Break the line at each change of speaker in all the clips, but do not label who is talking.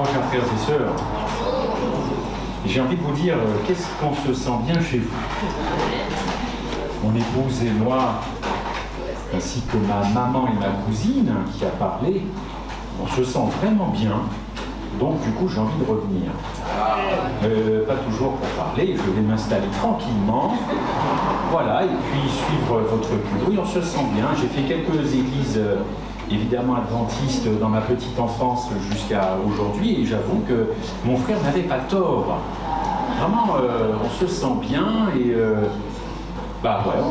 Bonsoir, chers frères et sœurs. J'ai envie de vous dire, qu'est-ce qu'on se sent bien chez vous? Mon épouse et moi, ainsi que ma maman et ma cousine qui a parlé, on se sent vraiment bien. Donc du coup, j'ai envie de revenir. Pas toujours pour parler, je vais m'installer tranquillement. Voilà, et puis suivre votre culte. Oui, on se sent bien. J'ai fait quelques églises, évidemment adventistes, dans ma petite enfance jusqu'à aujourd'hui, et j'avoue que mon frère n'avait pas tort. Vraiment, on se sent bien, et bah ouais,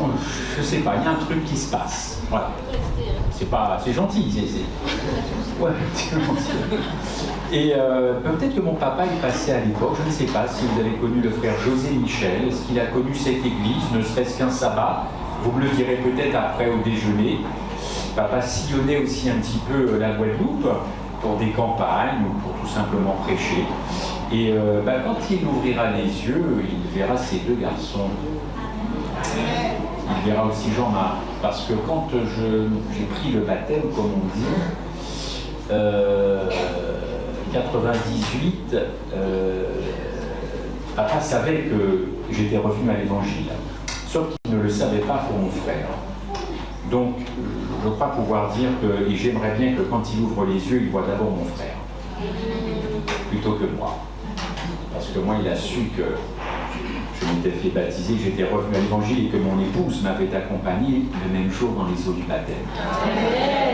je sais pas, il y a un truc qui se passe. Voilà. C'est gentil, ouais, c'est gentil. Et peut-être que mon papa est passé à l'époque, je ne sais pas si vous avez connu le frère José Michel, est-ce qu'il a connu cette église, ne serait-ce qu'un sabbat, vous me le direz peut-être après au déjeuner. Papa sillonnait aussi un petit peu la Guadeloupe pour des campagnes ou pour tout simplement prêcher. Et quand il ouvrira les yeux, il verra ces deux garçons. Il verra aussi Jean-Marc, parce que quand j'ai pris le baptême, comme on dit, 98, papa savait que j'étais revenu à l'évangile, sauf qu'il ne le savait pas pour mon frère. Donc, je crois pouvoir dire que, et j'aimerais bien que quand il ouvre les yeux, il voit d'abord mon frère, plutôt que moi. Parce que moi, il a su que je m'étais fait baptiser, que j'étais revenu à l'évangile et que mon épouse m'avait accompagné le même jour dans les eaux du baptême.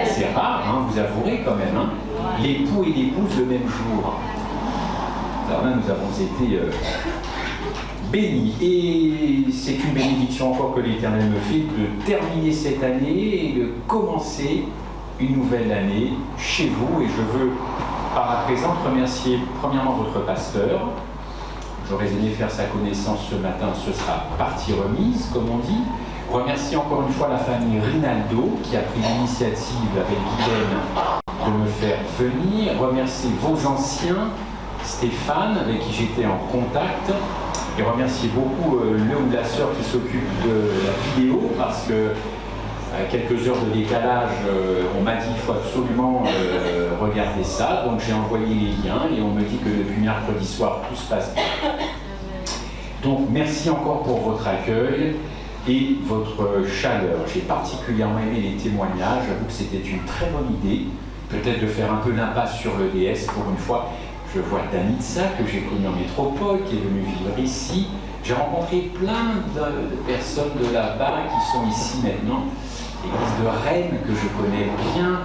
C'est rare, hein, vous avouerez quand même, hein, l'époux et l'épouse le même jour. Alors là, nous avons été bénis. Et c'est une bénédiction encore que l'Éternel me fait de terminer cette année et de commencer une nouvelle année chez vous. Et je veux, par la présente, remercier premièrement votre pasteur. J'aurais aimé faire sa connaissance ce matin, ce sera partie remise, comme on dit. Remercier encore une fois la famille Rinaldo qui a pris l'initiative avec Guylaine de me faire venir. Remercier vos anciens, Stéphane, avec qui j'étais en contact. Et remercier beaucoup le ou la sœur qui s'occupe de la vidéo, parce que à quelques heures de décalage, on m'a dit qu'il faut absolument regarder ça. Donc j'ai envoyé les liens et on me dit que depuis mercredi soir, tout se passe bien. Donc merci encore pour votre accueil et votre chaleur. J'ai particulièrement aimé les témoignages. J'avoue que c'était une très bonne idée. Peut-être de faire un peu d'impasse sur le DS pour une fois. Je vois Danitza, que j'ai connu en métropole, qui est venue vivre ici. J'ai rencontré plein de personnes de là-bas qui sont ici maintenant. L'église de Rennes, que je connais bien.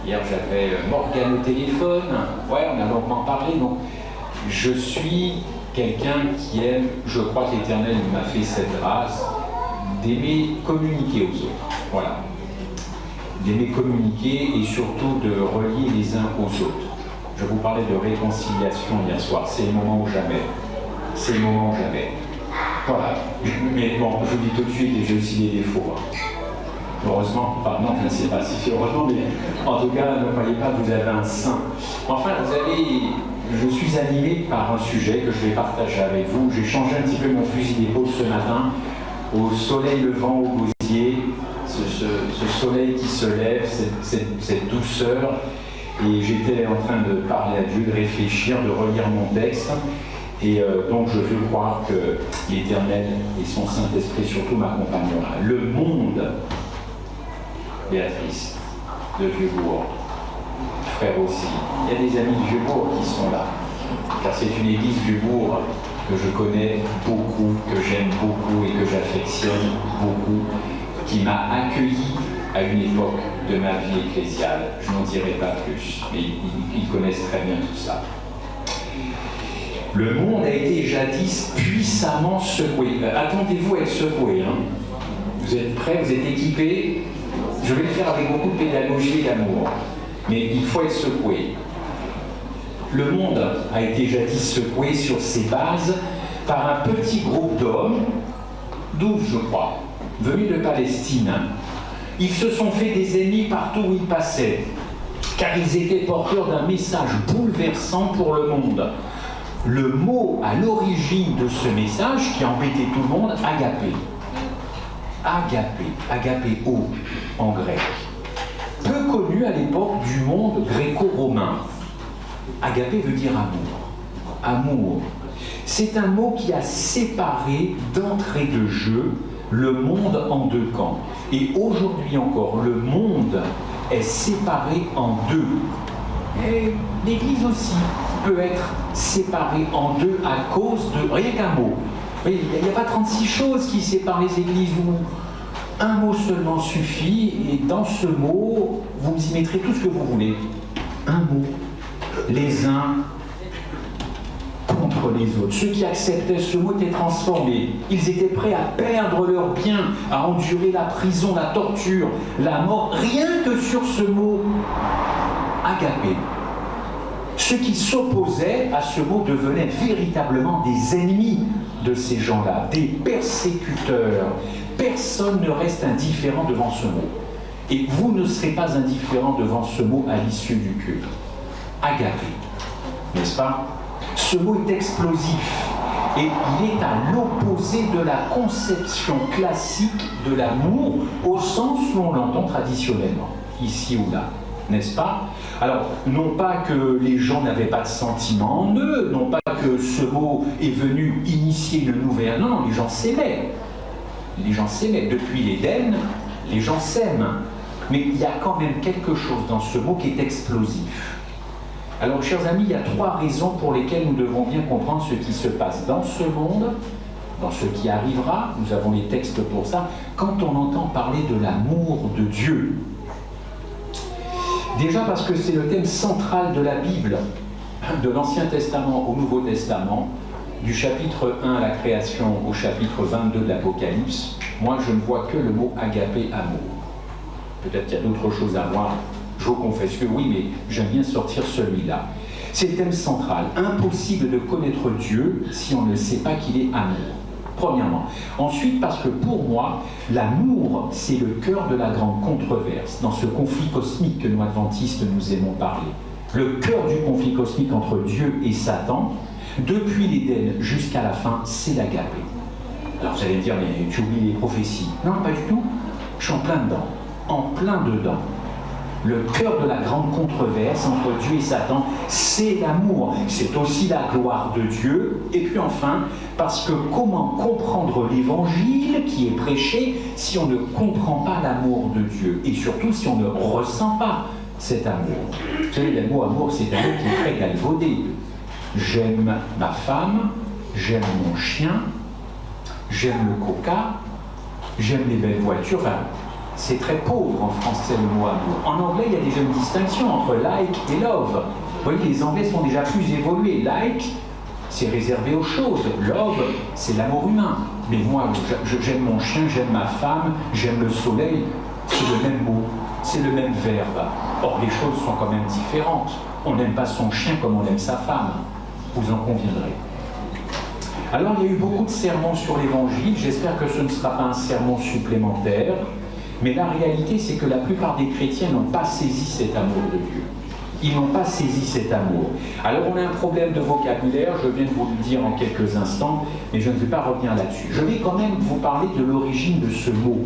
Hier, j'avais Morgane au téléphone. Ouais, on a longuement parlé. Donc, je suis quelqu'un qui aime, je crois que l'Éternel m'a fait cette grâce, d'aimer communiquer aux autres. Voilà. D'aimer communiquer et surtout de relier les uns aux autres. Je vous parlais de réconciliation hier soir. C'est le moment ou jamais. C'est le moment ou jamais. Voilà. Mais bon, je vous dis tout de suite, et j'ai aussi des défauts. Heureusement, enfin non, je ne sais pas si c'est heureusement, mais en tout cas, ne croyez pas que vous avez un saint. Enfin, je suis animé par un sujet que je vais partager avec vous. J'ai changé un petit peu mon fusil d'épaule ce matin, au soleil levant, au gosier, ce soleil qui se lève, cette douceur. Et j'étais en train de parler à Dieu, de réfléchir, de relire mon texte. Et donc je veux croire que l'Éternel et son Saint-Esprit surtout m'accompagnera. Le monde, Béatrice, de Vieux-Bourg, frère aussi. Il y a des amis de Vieux-Bourg qui sont là. Car c'est une église Vieux-Bourg que je connais beaucoup, que j'aime beaucoup et que j'affectionne beaucoup, qui m'a accueilli à une époque de ma vie ecclésiale. Je n'en dirai pas plus, mais ils connaissent très bien tout ça. Le monde a été jadis puissamment secoué. Attendez-vous à être secoué. Hein. Vous êtes prêts, vous êtes équipés. Je vais le faire avec beaucoup de pédagogie et d'amour. Mais il faut être secoué. Le monde a été jadis secoué sur ses bases par un petit groupe d'hommes, 12 je crois, venus de Palestine. Ils se sont fait des ennemis partout où ils passaient, car ils étaient porteurs d'un message bouleversant pour le monde. Le mot à l'origine de ce message, qui embêtait tout le monde, agapé. Agapé, agapéo en grec. Peu connu à l'époque du monde gréco-romain. Agapé veut dire amour. Amour. C'est un mot qui a séparé d'entrée de jeu le monde en deux camps. Et aujourd'hui encore, le monde est séparé en deux. Et l'Église aussi peut être séparée en deux à cause de rien qu'un mot. Il n'y a pas 36 choses qui séparent les églises où un mot seulement suffit, et dans ce mot, vous y mettrez tout ce que vous voulez. Un mot. Les uns contre les autres. Ceux qui acceptaient ce mot étaient transformés. Ils étaient prêts à perdre leurs biens, à endurer la prison, la torture, la mort, rien que sur ce mot agapé. Ceux qui s'opposaient à ce mot devenaient véritablement des ennemis de ces gens-là, des persécuteurs. Personne ne reste indifférent devant ce mot. Et vous ne serez pas indifférent devant ce mot à l'issue du culte. Agapé, n'est-ce pas? Ce mot est explosif et il est à l'opposé de la conception classique de l'amour au sens où on l'entend traditionnellement, ici ou là, n'est-ce pas? Alors, non pas que les gens n'avaient pas de sentiments en eux, non pas que ce mot est venu initier le nouvel, non, les gens s'aimaient. Les gens s'aimaient. Depuis l'Éden, les gens s'aiment. Mais il y a quand même quelque chose dans ce mot qui est explosif. Alors, chers amis, il y a trois raisons pour lesquelles nous devons bien comprendre ce qui se passe dans ce monde, dans ce qui arrivera. Nous avons les textes pour ça. Quand on entend parler de l'amour de Dieu, déjà parce que c'est le thème central de la Bible, de l'Ancien Testament au Nouveau Testament, du chapitre 1 à la création au chapitre 22 de l'Apocalypse, moi je ne vois que le mot agapé, amour. Peut-être qu'il y a d'autres choses à voir, je vous confesse que oui, mais j'aime bien sortir celui-là. C'est le thème central. Impossible de connaître Dieu si on ne sait pas qu'il est amour. Premièrement. Ensuite, parce que pour moi, l'amour, c'est le cœur de la grande controverse, dans ce conflit cosmique que nous, adventistes, nous aimons parler. Le cœur du conflit cosmique entre Dieu et Satan, depuis l'Éden jusqu'à la fin, c'est l'agapé. Alors vous allez me dire, mais tu oublies les prophéties. Non, pas du tout. Je suis en plein dedans. En plein dedans. Le cœur de la grande controverse entre Dieu et Satan, c'est l'amour. C'est aussi la gloire de Dieu. Et puis enfin, parce que comment comprendre l'évangile qui est prêché si on ne comprend pas l'amour de Dieu? Et surtout si on ne ressent pas cet amour. Vous savez, le mot amour, c'est un mot qui est très galvaudé. J'aime ma femme, j'aime mon chien, j'aime le coca, j'aime les belles voitures. Enfin, c'est très pauvre en français le mot amour. En anglais, il y a déjà une distinction entre like et love. Vous voyez, les anglais sont déjà plus évolués. Like, c'est réservé aux choses. Love, c'est l'amour humain. Mais moi, j'aime mon chien, j'aime ma femme, j'aime le soleil. C'est le même mot, c'est le même verbe. Or, les choses sont quand même différentes. On n'aime pas son chien comme on aime sa femme. Vous en conviendrez. Alors, il y a eu beaucoup de sermons sur l'Évangile. J'espère que ce ne sera pas un sermon supplémentaire. Mais la réalité, c'est que la plupart des chrétiens n'ont pas saisi cet amour de Dieu. Ils n'ont pas saisi cet amour. Alors on a un problème de vocabulaire, je viens de vous le dire en quelques instants, mais je ne vais pas revenir là-dessus. Je vais quand même vous parler de l'origine de ce mot.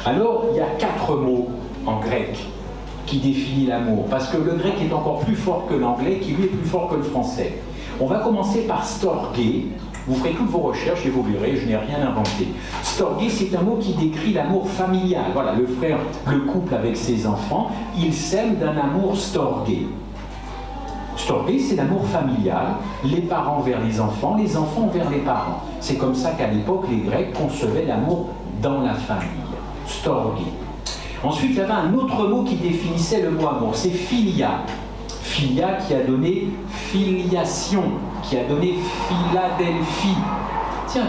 Alors, il y a 4 mots en grec qui définissent l'amour, parce que le grec est encore plus fort que l'anglais, qui lui est plus fort que le français. On va commencer par storgé. Vous ferez toutes vos recherches et vous verrez, je n'ai rien inventé. Storgé, c'est un mot qui décrit l'amour familial. Voilà, le frère, le couple avec ses enfants, ils s'aiment d'un amour storgé. Storgé, c'est l'amour familial, les parents vers les enfants vers les parents. C'est comme ça qu'à l'époque, les Grecs concevaient l'amour dans la famille. Storgé. Ensuite, il y avait un autre mot qui définissait le mot amour, c'est philia. Philia qui a donné filiation, qui a donné Philadelphie. Tiens,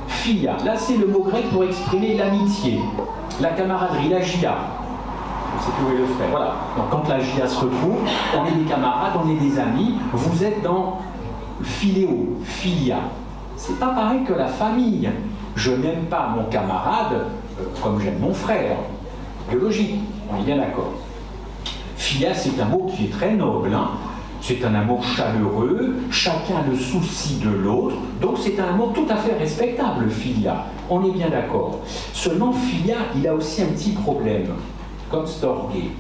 philia, là c'est le mot grec pour exprimer l'amitié, la camaraderie, la gia. Je sais plus où est le frère, voilà. Donc quand la gia se retrouve, on est des camarades, on est des amis, vous êtes dans philéo, philia. C'est pas pareil que la famille. Je n'aime pas mon camarade comme j'aime mon frère. Biologique, on est bien d'accord. Philia, c'est un mot qui est très noble, hein. C'est un amour chaleureux, chacun a le souci de l'autre, donc c'est un amour tout à fait respectable, philia. On est bien d'accord. Seulement, philia, il a aussi un petit problème, comme storgé.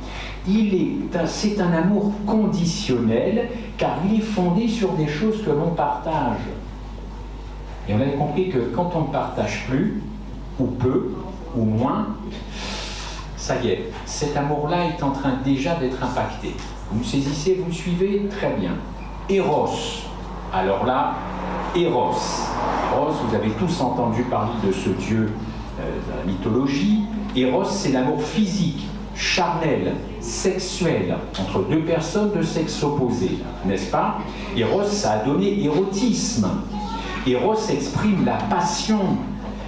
c'est un amour conditionnel, car il est fondé sur des choses que l'on partage. Et on a compris que quand on ne partage plus, ou peu, ou moins, ça y est, cet amour-là est en train déjà d'être impacté. Vous me saisissez, vous me suivez? Très bien. Eros. Alors là, Eros. Eros, vous avez tous entendu parler de ce dieu de la mythologie. Eros, c'est l'amour physique, charnel, sexuel, entre deux personnes de sexe opposé, n'est-ce pas? Eros, ça a donné érotisme. Eros exprime la passion,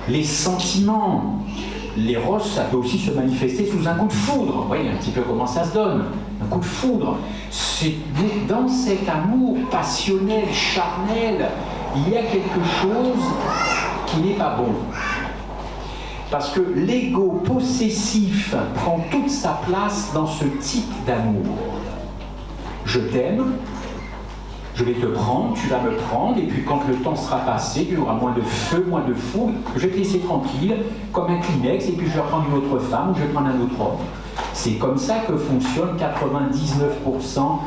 les sentiments. L'éros, ça peut aussi se manifester sous un coup de foudre. Vous voyez un petit peu comment ça se donne. Un coup de foudre. C'est dans cet amour passionnel, charnel, il y a quelque chose qui n'est pas bon. Parce que l'ego possessif prend toute sa place dans ce type d'amour. Je t'aime, je vais te prendre, tu vas me prendre, et puis quand le temps sera passé, il y aura moins de feu, moins de fou, je vais te laisser tranquille, comme un Kleenex, et puis je vais prendre une autre femme, ou je vais prendre un autre homme. C'est comme ça que fonctionnent 99%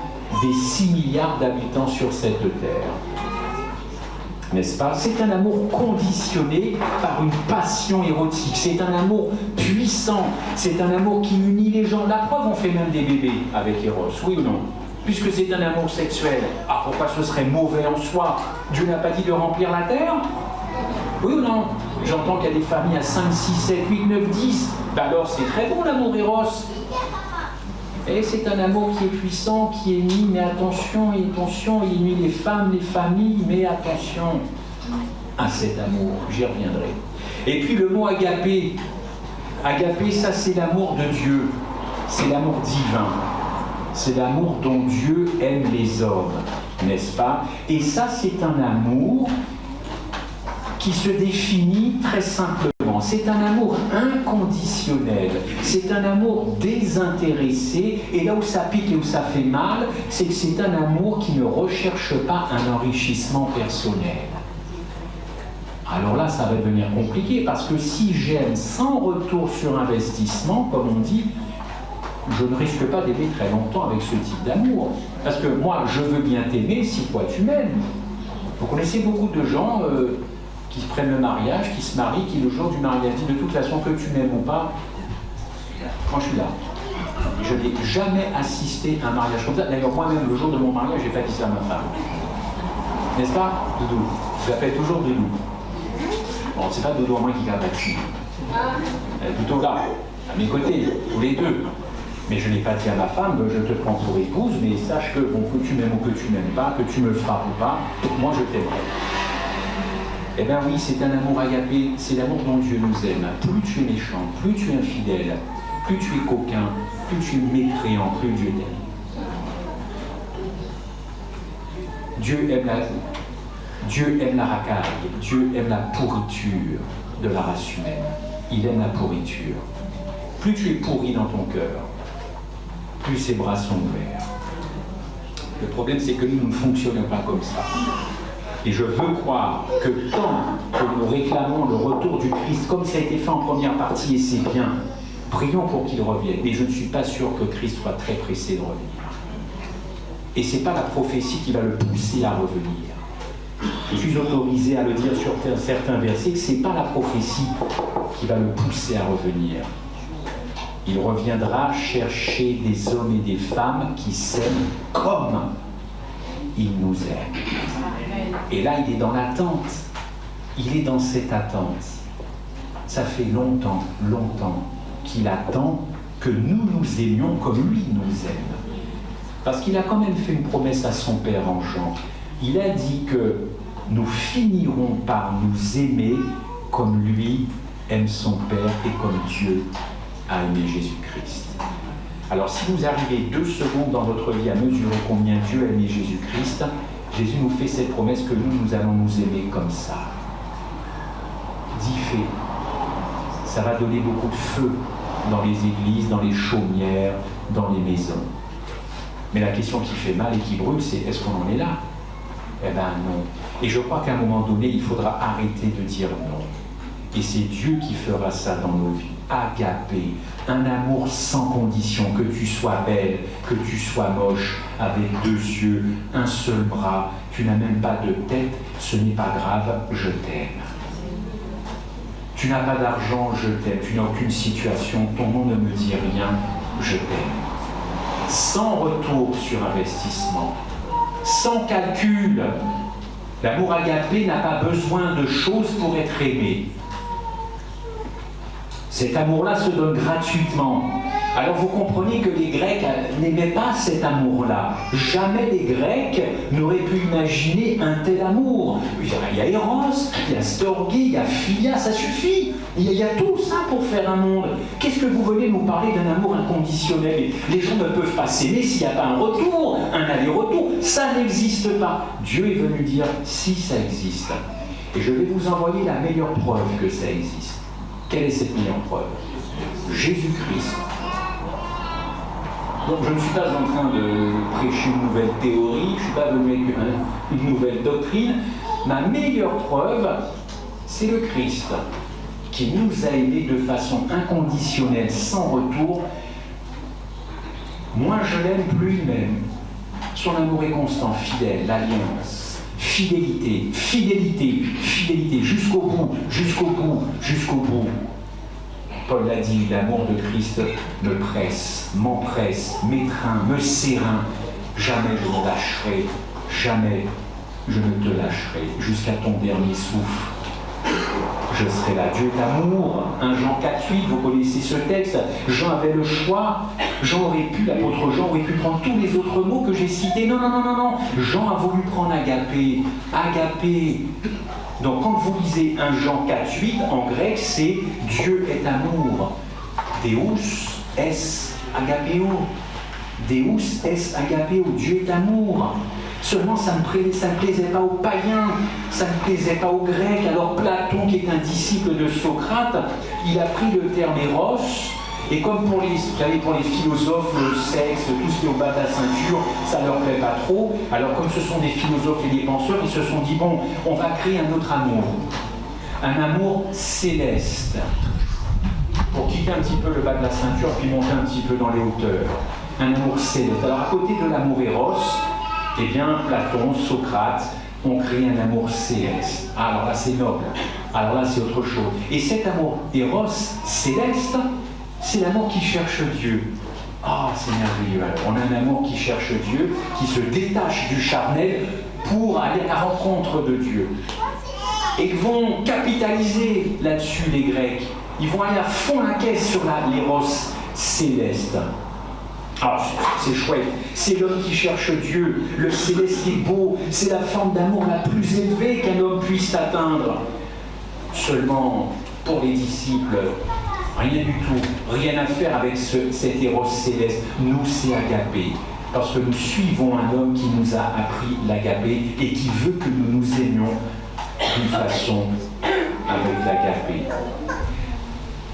des 6 milliards d'habitants sur cette terre. N'est-ce pas? C'est un amour conditionné par une passion érotique. C'est un amour puissant. C'est un amour qui unit les gens. La preuve, on fait même des bébés avec Eros, oui ou non? Puisque c'est un amour sexuel. Ah, pourquoi ce serait mauvais en soi? Dieu n'a pas dit de remplir la terre? Oui ou non? J'entends qu'il y a des familles à 5, 6, 7, 8, 9, 10. Ben alors c'est très bon l'amour Eros. Et c'est un amour qui est puissant, qui est mis, mais attention, il nuit les femmes, les familles, mais attention à cet amour, j'y reviendrai. Et puis le mot agapé. Agapé, ça c'est l'amour de Dieu. C'est l'amour divin. C'est l'amour dont Dieu aime les hommes, n'est-ce pas? Et ça, c'est un amour qui se définit très simplement. C'est un amour inconditionnel. C'est un amour désintéressé. Et là où ça pique et où ça fait mal, c'est que c'est un amour qui ne recherche pas un enrichissement personnel. Alors là, ça va devenir compliqué, parce que si j'aime sans retour sur investissement, comme on dit, je ne risque pas d'aimer très longtemps avec ce type d'amour. Parce que moi, je veux bien t'aimer si toi tu m'aimes. Vous connaissez beaucoup de gens qui prennent le mariage, qui se marient, qui le jour du mariage disent de toute façon que tu m'aimes ou pas, moi je suis là. Je n'ai jamais assisté à un mariage comme ça. D'ailleurs, moi-même, le jour de mon mariage, j'ai pas dit ça à ma femme. N'est-ce pas, Doudou? Je l'appelle toujours Doudou. Bon, c'est pas Doudou en moi qui garde là-dessus. Elle est plutôt là, à mes côtés, tous les deux. Mais je n'ai pas dit à ma femme, je te prends pour épouse, mais sache que, bon, que tu m'aimes ou que tu m'aimes pas, que tu me frappes ou pas, moi je t'aimerai. Eh bien oui, c'est un amour agapé, c'est l'amour dont Dieu nous aime. Plus tu es méchant, plus tu es infidèle, plus tu es coquin, plus tu es mécréant, plus Dieu t'aime. Dieu aime la racaille, Dieu aime la pourriture de la race humaine. Il aime la pourriture. Plus tu es pourri dans ton cœur, plus ses bras sont ouverts. Le problème, c'est que nous ne fonctionnons pas comme ça. Et je veux croire que tant que nous réclamons le retour du Christ, comme ça a été fait en première partie, et c'est bien, prions pour qu'il revienne. Mais je ne suis pas sûr que Christ soit très pressé de revenir. Et ce n'est pas la prophétie qui va le pousser à revenir. Je suis autorisé à le dire sur certains versets que ce n'est pas la prophétie qui va le pousser à revenir. Il reviendra chercher des hommes et des femmes qui s'aiment comme il nous aime. Et là, il est dans l'attente. Il est dans cette attente. Ça fait longtemps qu'il attend que nous nous aimions comme lui nous aime. Parce qu'il a quand même fait une promesse à son Père en Jean. Il a dit que nous finirons par nous aimer comme lui aime son Père et comme Dieu a aimé Jésus-Christ. Alors si vous arrivez 2 secondes dans votre vie à mesurer combien Dieu a aimé Jésus-Christ, Jésus nous fait cette promesse que nous allons nous aimer comme ça. Dit fait. Ça va donner beaucoup de feu dans les églises, dans les chaumières, dans les maisons. Mais la question qui fait mal et qui brûle, c'est est-ce qu'on en est là? Eh bien non. Et je crois qu'à un moment donné, il faudra arrêter de dire non. Et c'est Dieu qui fera ça dans nos vies. Agapé, un amour sans condition, que tu sois belle, que tu sois moche, avec 2 yeux, un seul bras, tu n'as même pas de tête, ce n'est pas grave, je t'aime. Tu n'as pas d'argent, je t'aime, tu n'as aucune situation, ton nom ne me dit rien, je t'aime. Sans retour sur investissement, sans calcul. L'amour agapé n'a pas besoin de choses pour être aimé. Cet amour-là se donne gratuitement. Alors vous comprenez que les Grecs n'aimaient pas cet amour-là. Jamais les Grecs n'auraient pu imaginer un tel amour. Il y a Eros, il y a Storgé, il y a Philia, ça suffit. Il y a tout ça pour faire un monde. Qu'est-ce que vous venez nous parler d'un amour inconditionnel? Les gens ne peuvent pas s'aimer s'il n'y a pas un retour, un aller-retour. Ça n'existe pas. Dieu est venu dire si ça existe. Et je vais vous envoyer la meilleure preuve que ça existe. Quelle est cette meilleure preuve? Jésus-Christ. Donc je ne suis pas en train de prêcher une nouvelle théorie, je ne suis pas venu avec une nouvelle doctrine. Ma meilleure preuve, c'est le Christ, qui nous a aimés de façon inconditionnelle, sans retour. Moins je l'aime, plus il m'aime. Son amour est constant, fidèle, l'alliance. Fidélité, fidélité, fidélité, jusqu'au bout, jusqu'au bout, jusqu'au bout. Paul l'a dit, l'amour de Christ me presse, m'empresse, m'étreint, me serreint. Jamais je ne lâcherai, jamais je ne te lâcherai, jusqu'à ton dernier souffle. Je serai là. Dieu est amour. 1 Jean 4,8, vous connaissez ce texte. Jean avait le choix. L'apôtre Jean aurait pu prendre tous les autres mots que j'ai cités. Non, non, non, non, non. Jean a voulu prendre agapé. Agapé. Donc quand vous lisez 1 Jean 4,8, en grec, c'est Dieu est amour. Deus es agapéo. Deus es agapéo. Dieu est amour. Seulement, ça ne plaisait pas aux païens, ça ne plaisait pas aux Grecs. Alors Platon, qui est un disciple de Socrate, il a pris le terme éros, et comme pour les philosophes, le sexe, tout ce qui est au bas de la ceinture, ça ne leur plaît pas trop. Alors comme ce sont des philosophes et des penseurs, ils se sont dit, bon, on va créer un autre amour. Un amour céleste. Pour quitter un petit peu le bas de la ceinture, puis monter un petit peu dans les hauteurs. Un amour céleste. Alors à côté de l'amour éros, eh bien, Platon, Socrate ont créé un amour céleste. Alors là, c'est noble. Alors là, c'est autre chose. Et cet amour éros céleste, c'est l'amour qui cherche Dieu. Ah, c'est merveilleux. Alors, on a un amour qui cherche Dieu, qui se détache du charnel pour aller à la rencontre de Dieu. Et ils vont capitaliser là-dessus, les Grecs. Ils vont aller à fond la caisse sur l'éros céleste. Ah, c'est chouette, c'est l'homme qui cherche Dieu, le céleste est beau, c'est la forme d'amour la plus élevée qu'un homme puisse atteindre. Seulement, pour les disciples, rien du tout, rien à faire avec cet éros céleste. Nous, c'est agapé, parce que nous suivons un homme qui nous a appris l'agapé et qui veut que nous nous aimions d'une façon avec l'agapé.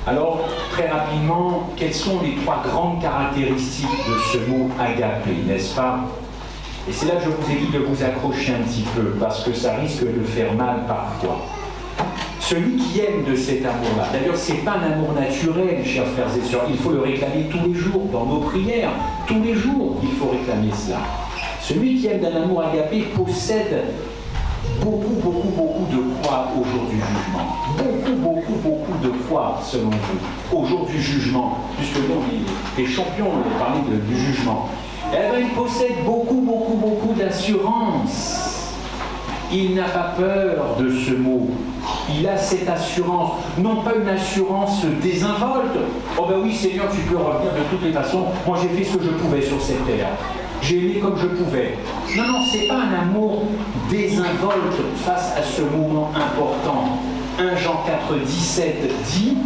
Alors, très rapidement, quelles sont les 3 grandes caractéristiques de ce mot agapé, n'est-ce pas? Et c'est là que je vous ai dit de vous accrocher un petit peu, parce que ça risque de faire mal parfois. Celui qui aime de cet amour-là, d'ailleurs, ce n'est pas un amour naturel, chers frères et sœurs, il faut le réclamer tous les jours, dans nos prières, tous les jours, il faut réclamer cela. Celui qui aime d'un amour agapé possède beaucoup de foi au jour du jugement. Beaucoup de foi, selon vous, au jour du jugement. Puisque nous, les champions, on a parlé du jugement. Eh bien, il possède beaucoup d'assurance. Il n'a pas peur de ce mot. Il a cette assurance. Non pas une assurance désinvolte. Oh ben oui, Seigneur, tu peux revenir de toutes les façons. Moi, j'ai fait ce que je pouvais sur cette terre. J'ai aimé comme je pouvais. Non, c'est pas un amour désinvolte face à ce moment important. 1 Jean 4,17 dit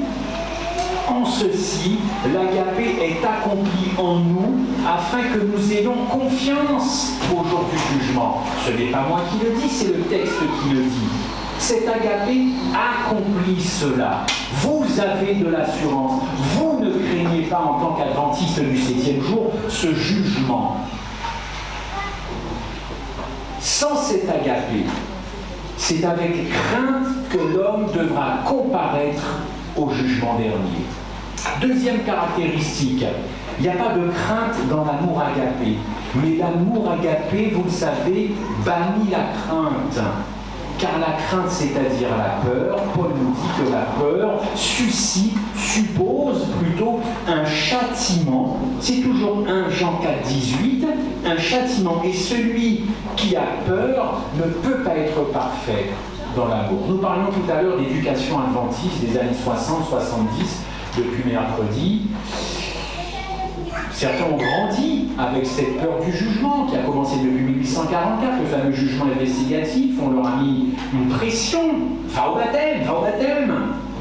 « En ceci, l'agapé est accompli en nous, afin que nous ayons confiance au jour du jugement. » Ce n'est pas moi qui le dis, c'est le texte qui le dit. Cet agapé accomplit cela. Vous avez de l'assurance. Vous ne craignez pas, en tant qu'adventiste du 7e jour, ce jugement. Sans cet agapé, c'est avec crainte que l'homme devra comparaître au jugement dernier. Deuxième caractéristique, il n'y a pas de crainte dans l'amour agapé. Mais l'amour agapé, vous le savez, bannit la crainte. Car la crainte, c'est-à-dire la peur, Paul nous dit que la peur suppose plutôt un châtiment. C'est toujours 1 Jean 4, 18, un châtiment. Et celui qui a peur ne peut pas être parfait dans l'amour. Nous parlions tout à l'heure d'éducation adventiste des années 60, 70, depuis mercredi. Certains ont grandi avec cette peur du jugement qui a commencé depuis 1844, le fameux jugement investigatif. On leur a mis une pression. Va au baptême,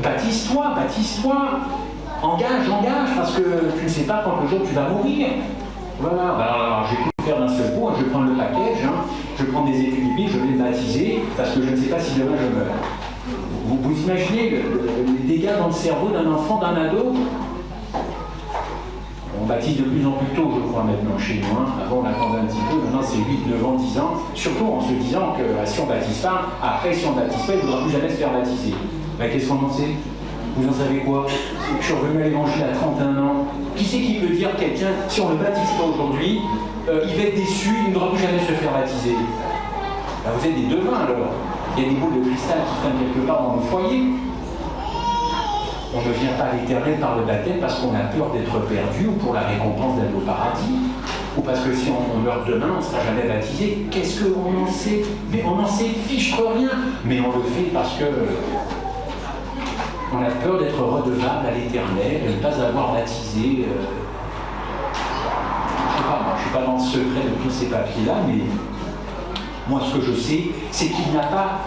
baptise-toi, engage, parce que tu ne sais pas quand le jour tu vas mourir. Voilà, alors je vais tout faire d'un seul coup, je vais prendre le package, je prends des études bibliques, je vais me baptiser, parce que je ne sais pas si demain je meurs. Vous imaginez les dégâts dans le cerveau d'un enfant, d'un ado? On baptise de plus en plus tôt, je crois, maintenant chez nous. Avant, on attendait un petit peu. Maintenant, c'est 8, 9 ans, 10 ans. Surtout en se disant que si on ne baptise pas, après, si on ne baptise pas, il ne faudra plus jamais se faire baptiser. Ben, qu'est-ce qu'on en sait? Vous en savez quoi? Je suis revenu à l'évangile à 31 ans. Qui c'est qui peut dire quelqu'un, si on ne le baptise pas aujourd'hui, il va être déçu, il ne devra plus jamais se faire baptiser? Ben, vous êtes des devins, alors. Il y a des boules de cristal qui traînent quelque part dans le foyer. On ne vient pas à l'éternel par le baptême parce qu'on a peur d'être perdu ou pour la récompense d'aller au paradis. Ou parce que si on meurt demain, on ne sera jamais baptisé. Qu'est-ce qu'on en sait? Mais on n'en sait fiche rien. Mais on le fait parce que on a peur d'être redevable à l'éternel, de ne pas avoir baptisé. Je ne sais pas, moi, je ne suis pas dans le secret de tous ces papiers-là, mais moi ce que je sais, c'est qu'il n'y a pas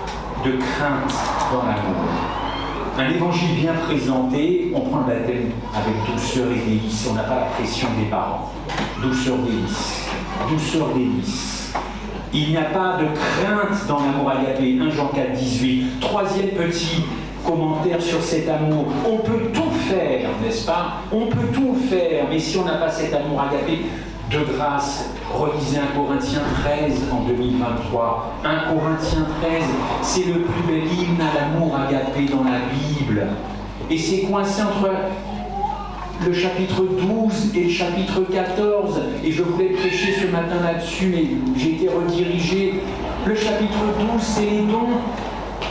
de crainte dans l'amour. Un évangile bien présenté, on prend le baptême avec douceur et délice, on n'a pas la pression des parents. Douceur, délice. Il n'y a pas de crainte dans l'amour agapé, 1 Jean 4, 18. Troisième petit commentaire sur cet amour, on peut tout faire, n'est-ce pas? On peut tout faire, mais si on n'a pas cet amour agapé, de grâce, relisez 1 Corinthiens 13 en 2023. 1 Corinthiens 13, c'est le plus bel hymne à l'amour agapé dans la Bible. Et c'est coincé entre le chapitre 12 et le chapitre 14. Et je voulais prêcher ce matin là-dessus, mais j'ai été redirigé. Le chapitre 12, c'est les dons.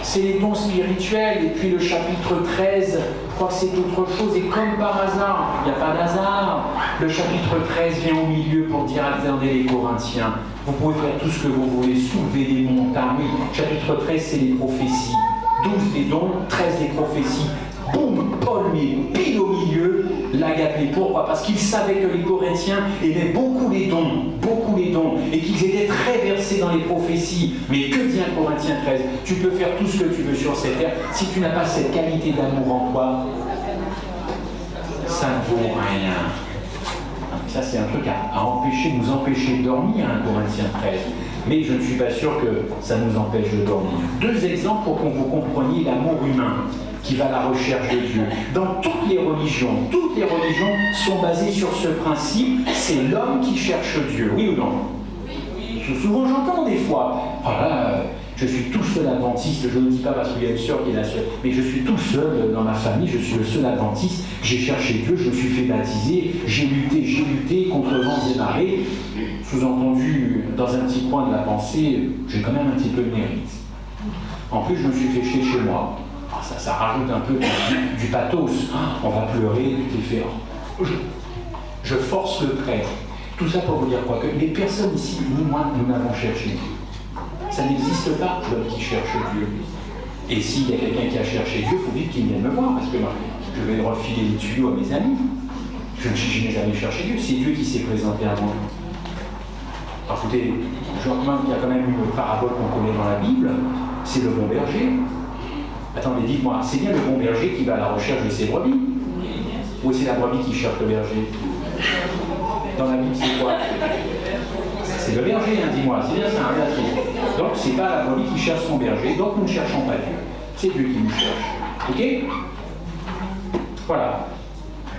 C'est les dons spirituels. Et puis le chapitre 13, je crois que c'est autre chose. Et comme par hasard, il n'y a pas d'hasard, le chapitre 13 vient au milieu pour dire, attendez les Corinthiens, vous pouvez faire tout ce que vous voulez, soulever des montagnes. Oui, chapitre 13, c'est les prophéties. 12 les dons, 13 les prophéties. Boum, Paul met pile au milieu l'agapé. Pourquoi? Parce qu'il savait que les Corinthiens aimaient beaucoup les dons, et qu'ils étaient très versés dans les prophéties. Mais que dit 1 Corinthiens 13? Tu peux faire tout ce que tu veux sur cette terre, si tu n'as pas cette qualité d'amour en toi, ça ne vaut rien. Ça, c'est un truc à nous empêcher de dormir, 1 Corinthiens 13. Mais je ne suis pas sûr que ça nous empêche de dormir. 2 exemples pour que vous compreniez l'amour humain qui va à la recherche de Dieu. Dans toutes les religions sont basées sur ce principe, c'est l'homme qui cherche Dieu, oui ou non? Souvent j'entends des fois, je suis tout seul adventiste, je ne dis pas parce qu'il y a une sœur qui est la seule, mais je suis tout seul dans ma famille, je suis le seul adventiste, j'ai cherché Dieu, je me suis fait baptiser, j'ai lutté contre vents et marées. Sous-entendu, dans un petit coin de la pensée, j'ai quand même un petit peu de mérite. En plus, je me suis fait chier chez moi. Ça rajoute un peu du pathos. On va pleurer, tu t'es fait. Je force le trait. Tout ça pour vous dire quoi? Que les personnes ici, ni moi, nous n'avons cherché Dieu. Ça n'existe pas, l'homme qui cherche Dieu. Et s'il y a quelqu'un qui a cherché Dieu, il faut vite qu'il vienne me voir, parce que moi, je vais refiler les tuyaux à mes amis. Je n'ai jamais cherché Dieu, c'est Dieu qui s'est présenté à moi. Alors, écoutez, je recommande qu'il y a quand même une parabole qu'on connaît dans la Bible, c'est le bon berger. Attendez, dites-moi, c'est bien le bon berger qui va à la recherche de ses brebis? Ou c'est la brebis qui cherche le berger? Dans la Bible, c'est quoi? C'est le berger, dis-moi, c'est bien ça, donc c'est pas la brebis qui cherche son berger, donc nous ne cherchons pas Dieu. C'est Dieu qui nous cherche. Ok? Voilà.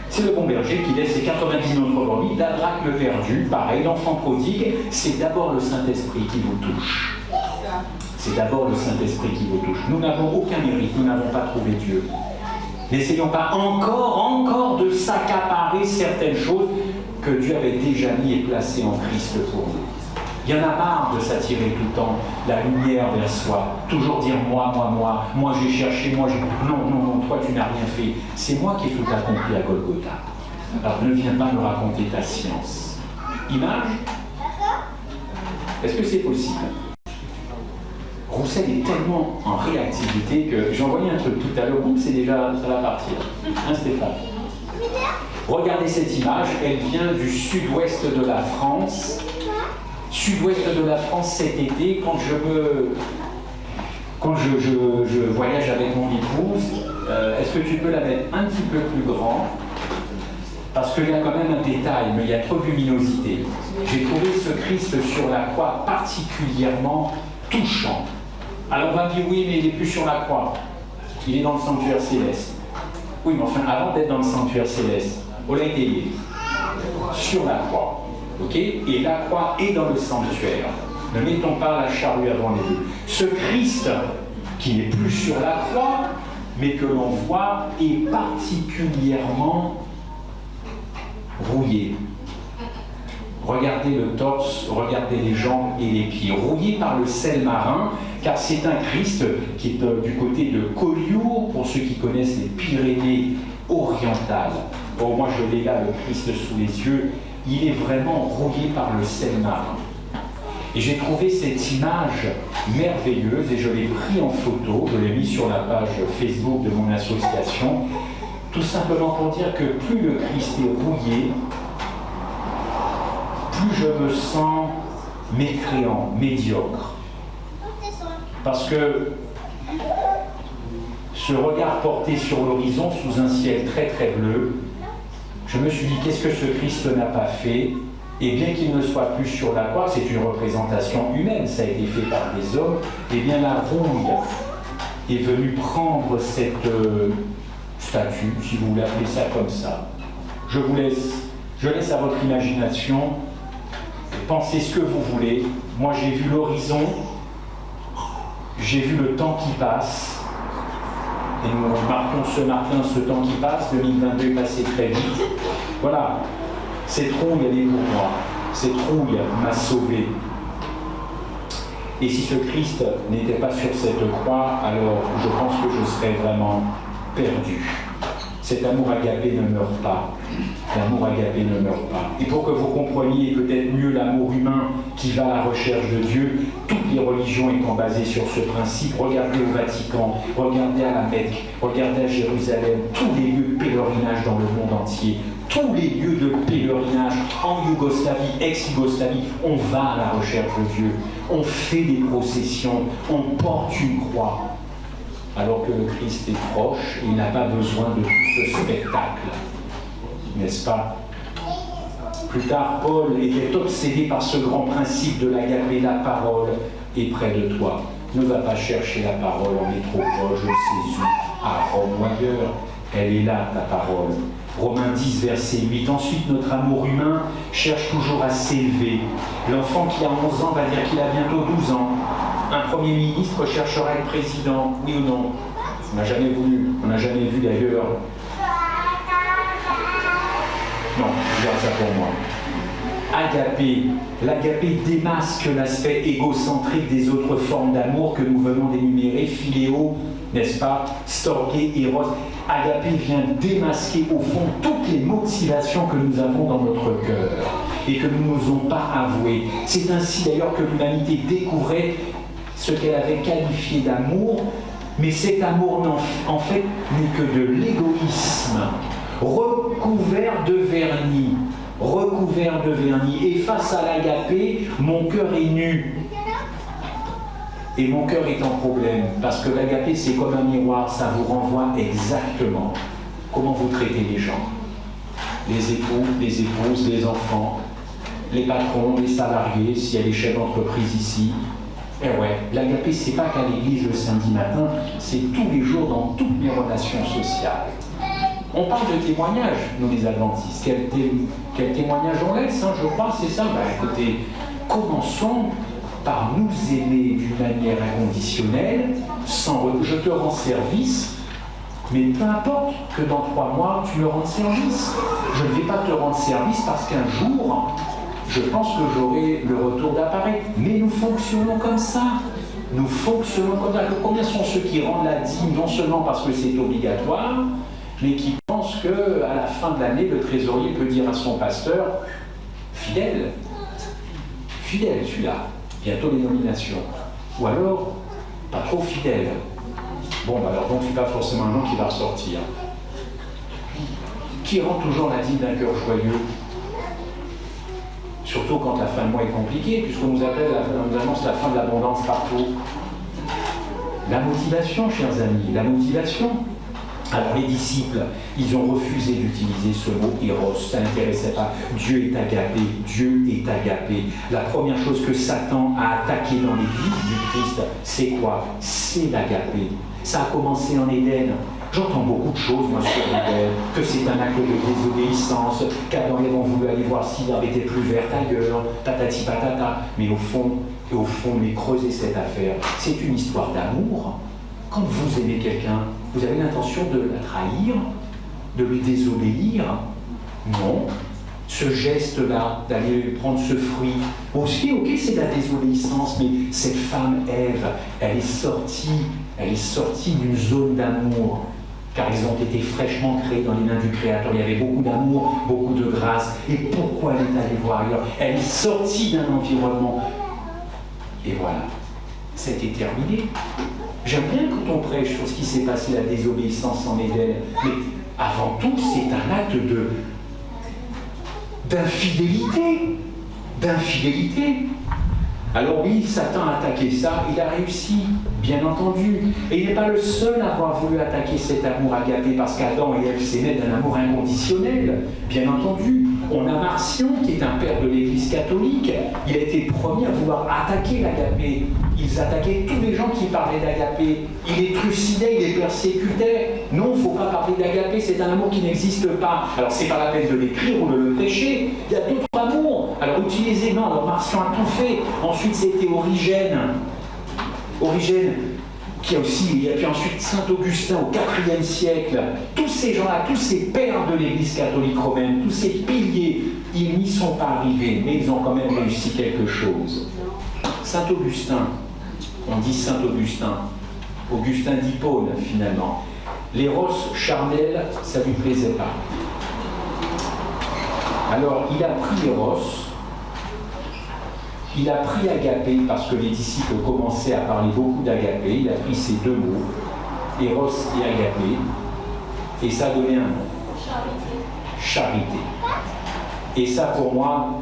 C'est le bon berger qui laisse ses 90 autres brebis, d'adraque le perdu, pareil, l'enfant prodigue, c'est d'abord le Saint-Esprit qui vous touche. C'est d'abord le Saint-Esprit qui vous touche. Nous n'avons aucun mérite, nous n'avons pas trouvé Dieu. N'essayons pas encore de s'accaparer certaines choses que Dieu avait déjà mis et placées en Christ pour nous. Il y en a marre de s'attirer tout le temps la lumière vers soi, toujours dire moi j'ai cherché, moi j'ai... Non, toi tu n'as rien fait. C'est moi qui ai tout accompli à Golgotha. Alors ne viens pas me raconter ta science. Image? Est-ce que c'est possible? Roussel est tellement en réactivité que j'ai envoyé un truc tout à l'heure, c'est déjà, ça va partir. Hein Stéphane? Regardez cette image, elle vient du sud-ouest de la France. Sud-ouest de la France cet été, quand je voyage avec mon épouse, est-ce que tu peux la mettre un petit peu plus grand? Parce qu'il y a quand même un détail, mais il y a trop de luminosité. J'ai trouvé ce Christ sur la croix particulièrement touchant. Alors on va me dire, oui, mais il n'est plus sur la croix. Il est dans le sanctuaire céleste. Oui, mais enfin, avant d'être dans le sanctuaire céleste, on l'a été sur la croix. Ok? Et la croix est dans le sanctuaire. Ne mettons pas la charrue avant les deux. Ce Christ, qui n'est plus sur la croix, mais que l'on voit, est particulièrement rouillé. Regardez le torse, regardez les jambes et les pieds, rouillés par le sel marin, car c'est un Christ qui est du côté de Collioure, pour ceux qui connaissent les Pyrénées orientales. Bon, moi je l'ai là, le Christ sous les yeux, il est vraiment rouillé par le sel marin. Et j'ai trouvé cette image merveilleuse et je l'ai pris en photo, je l'ai mis sur la page Facebook de mon association, tout simplement pour dire que plus le Christ est rouillé, plus je me sens mécréant, médiocre. Parce que ce regard porté sur l'horizon sous un ciel très très bleu, je me suis dit, qu'est-ce que ce Christ n'a pas fait? Et bien qu'il ne soit plus sur la croix, c'est une représentation humaine, ça a été fait par des hommes, et bien la rouille est venue prendre cette statue, si vous voulez appeler ça comme ça. Je laisse à votre imagination, pensez ce que vous voulez. Moi j'ai vu l'horizon, j'ai vu le temps qui passe, et nous marquons ce matin ce temps qui passe, 2022 est passé très vite. Voilà, cette rouille elle est pour moi, cette rouille m'a sauvé. Et si ce Christ n'était pas sur cette croix, alors je pense que je serais vraiment perdu. Cet amour agapé ne meurt pas. L'amour agapé ne meurt pas. Et pour que vous compreniez peut-être mieux l'amour humain qui va à la recherche de Dieu, toutes les religions étant basées sur ce principe, regardez au Vatican, regardez à la Mecque, regardez à Jérusalem, tous les lieux de pèlerinage dans le monde entier, tous les lieux de pèlerinage en Yougoslavie, ex-Yougoslavie, on va à la recherche de Dieu, on fait des processions, on porte une croix. Alors que le Christ est proche, il n'a pas besoin de tout ce spectacle, n'est-ce pas? Plus tard, Paul était obsédé par ce grand principe de l'agapé, la parole est près de toi. Ne va pas chercher la parole en métropole, je sais où, à Rome ou ailleurs, elle est là, ta parole. Romains 10, verset 8. Ensuite, notre amour humain cherche toujours à s'élever. L'enfant qui a 11 ans va dire qu'il a bientôt 12 ans. Un Premier ministre cherchera à être président, oui ou non? On n'a jamais voulu, on n'a jamais vu d'ailleurs. Non, je garde ça pour moi. Agapé, l'agapé démasque l'aspect égocentrique des autres formes d'amour que nous venons d'énumérer, philéo, n'est-ce pas, storgé, eros. Agapé vient démasquer au fond toutes les motivations que nous avons dans notre cœur et que nous n'osons pas avouer. C'est ainsi d'ailleurs que l'humanité découvrait ce qu'elle avait qualifié d'amour, mais cet amour en fait n'est que de l'égoïsme, recouvert de vernis, et face à l'agapé, mon cœur est nu, et mon cœur est en problème, parce que l'agapé c'est comme un miroir, ça vous renvoie exactement comment vous traitez les gens, les époux, les épouses, les enfants, les patrons, les salariés, s'il y a des chefs d'entreprise ici. Eh ouais, l'agapé, c'est pas qu'à l'église le samedi matin, c'est tous les jours dans toutes mes relations sociales. On parle de témoignages, nous les adventistes. Quel témoignage on laisse, hein, je crois, c'est ça. Bah écoutez, commençons par nous aimer d'une manière inconditionnelle, sans je te rends service, Mais peu importe que dans 3 mois, tu me rendes service. Je ne vais pas te rendre service parce qu'un jour, je pense que j'aurai le retour d'appareil. Mais nous fonctionnons comme ça. Nous fonctionnons comme ça. Combien sont ceux qui rendent la dîme, non seulement parce que c'est obligatoire, mais qui pensent qu'à la fin de l'année, le trésorier peut dire à son pasteur, fidèle, fidèle celui-là, bientôt les nominations. Ou alors, pas trop fidèle. Bon, bah alors donc c'est pas forcément un nom qui va ressortir. Qui rend toujours la dîme d'un cœur joyeux? Surtout quand la fin de mois est compliquée, puisqu'on nous annonce la fin de l'abondance partout. La motivation, chers amis, la motivation. Alors les disciples, ils ont refusé d'utiliser ce mot Eros, ça n'intéressait pas. Dieu est agapé, Dieu est agapé. La première chose que Satan a attaqué dans l'église du Christ, c'est quoi? C'est l'agapé. Ça a commencé en Éden. J'entends beaucoup de choses, moi, sur l'Éden, que c'est un acte de désobéissance, qu'Adam et Ève ont voulu aller voir si l'herbe était plus verte ailleurs, patati patata. Mais au fond, mais creuser cette affaire, c'est une histoire d'amour. Quand vous aimez quelqu'un, vous avez l'intention de la trahir, de lui désobéir? Non. Ce geste-là, d'aller prendre ce fruit, aussi, ok, c'est de la désobéissance, mais cette femme, Ève, elle est sortie d'une zone d'amour, car ils ont été fraîchement créés dans les mains du Créateur. Il y avait beaucoup d'amour, beaucoup de grâce. Et pourquoi elle est allée voir ailleurs? Elle est sortie d'un environnement. Et voilà, ça a été terminé. J'aime bien quand on prêche sur ce qui s'est passé, la désobéissance en Éden, mais avant tout, c'est un acte d'infidélité. Alors oui, Satan a attaqué ça, il a réussi, bien entendu. Et il n'est pas le seul à avoir voulu attaquer cet amour agapé, parce qu'Adam et Ève s'aimaient d'un amour inconditionnel, bien entendu. On a Marcion, qui est un père de l'Église catholique, il a été le premier à vouloir attaquer l'agapé. Ils attaquaient tous les gens qui parlaient d'agapé. Il les trucidait, il les persécutait. Non, il ne faut pas parler d'agapé, c'est un amour qui n'existe pas. Alors c'est pas la peine de l'écrire ou de le prêcher, il y a d'autres amours. Alors utilisez, non, alors Marcion a tout fait. Ensuite c'était Origène, qui a aussi, et puis ensuite Saint-Augustin au IVe siècle. Tous ces gens-là, tous ces pères de l'Église catholique romaine, tous ces piliers, ils n'y sont pas arrivés, mais ils ont quand même réussi quelque chose. Saint-Augustin, on dit Saint-Augustin, Augustin d'Hippone finalement. L'éros charnel, ça ne lui plaisait pas. Alors il a pris Eros, il a pris agapé parce que les disciples commençaient à parler beaucoup d'agapé, il a pris ces deux mots, Eros et agapé, et ça a donné un nom. Charité. Et ça pour moi,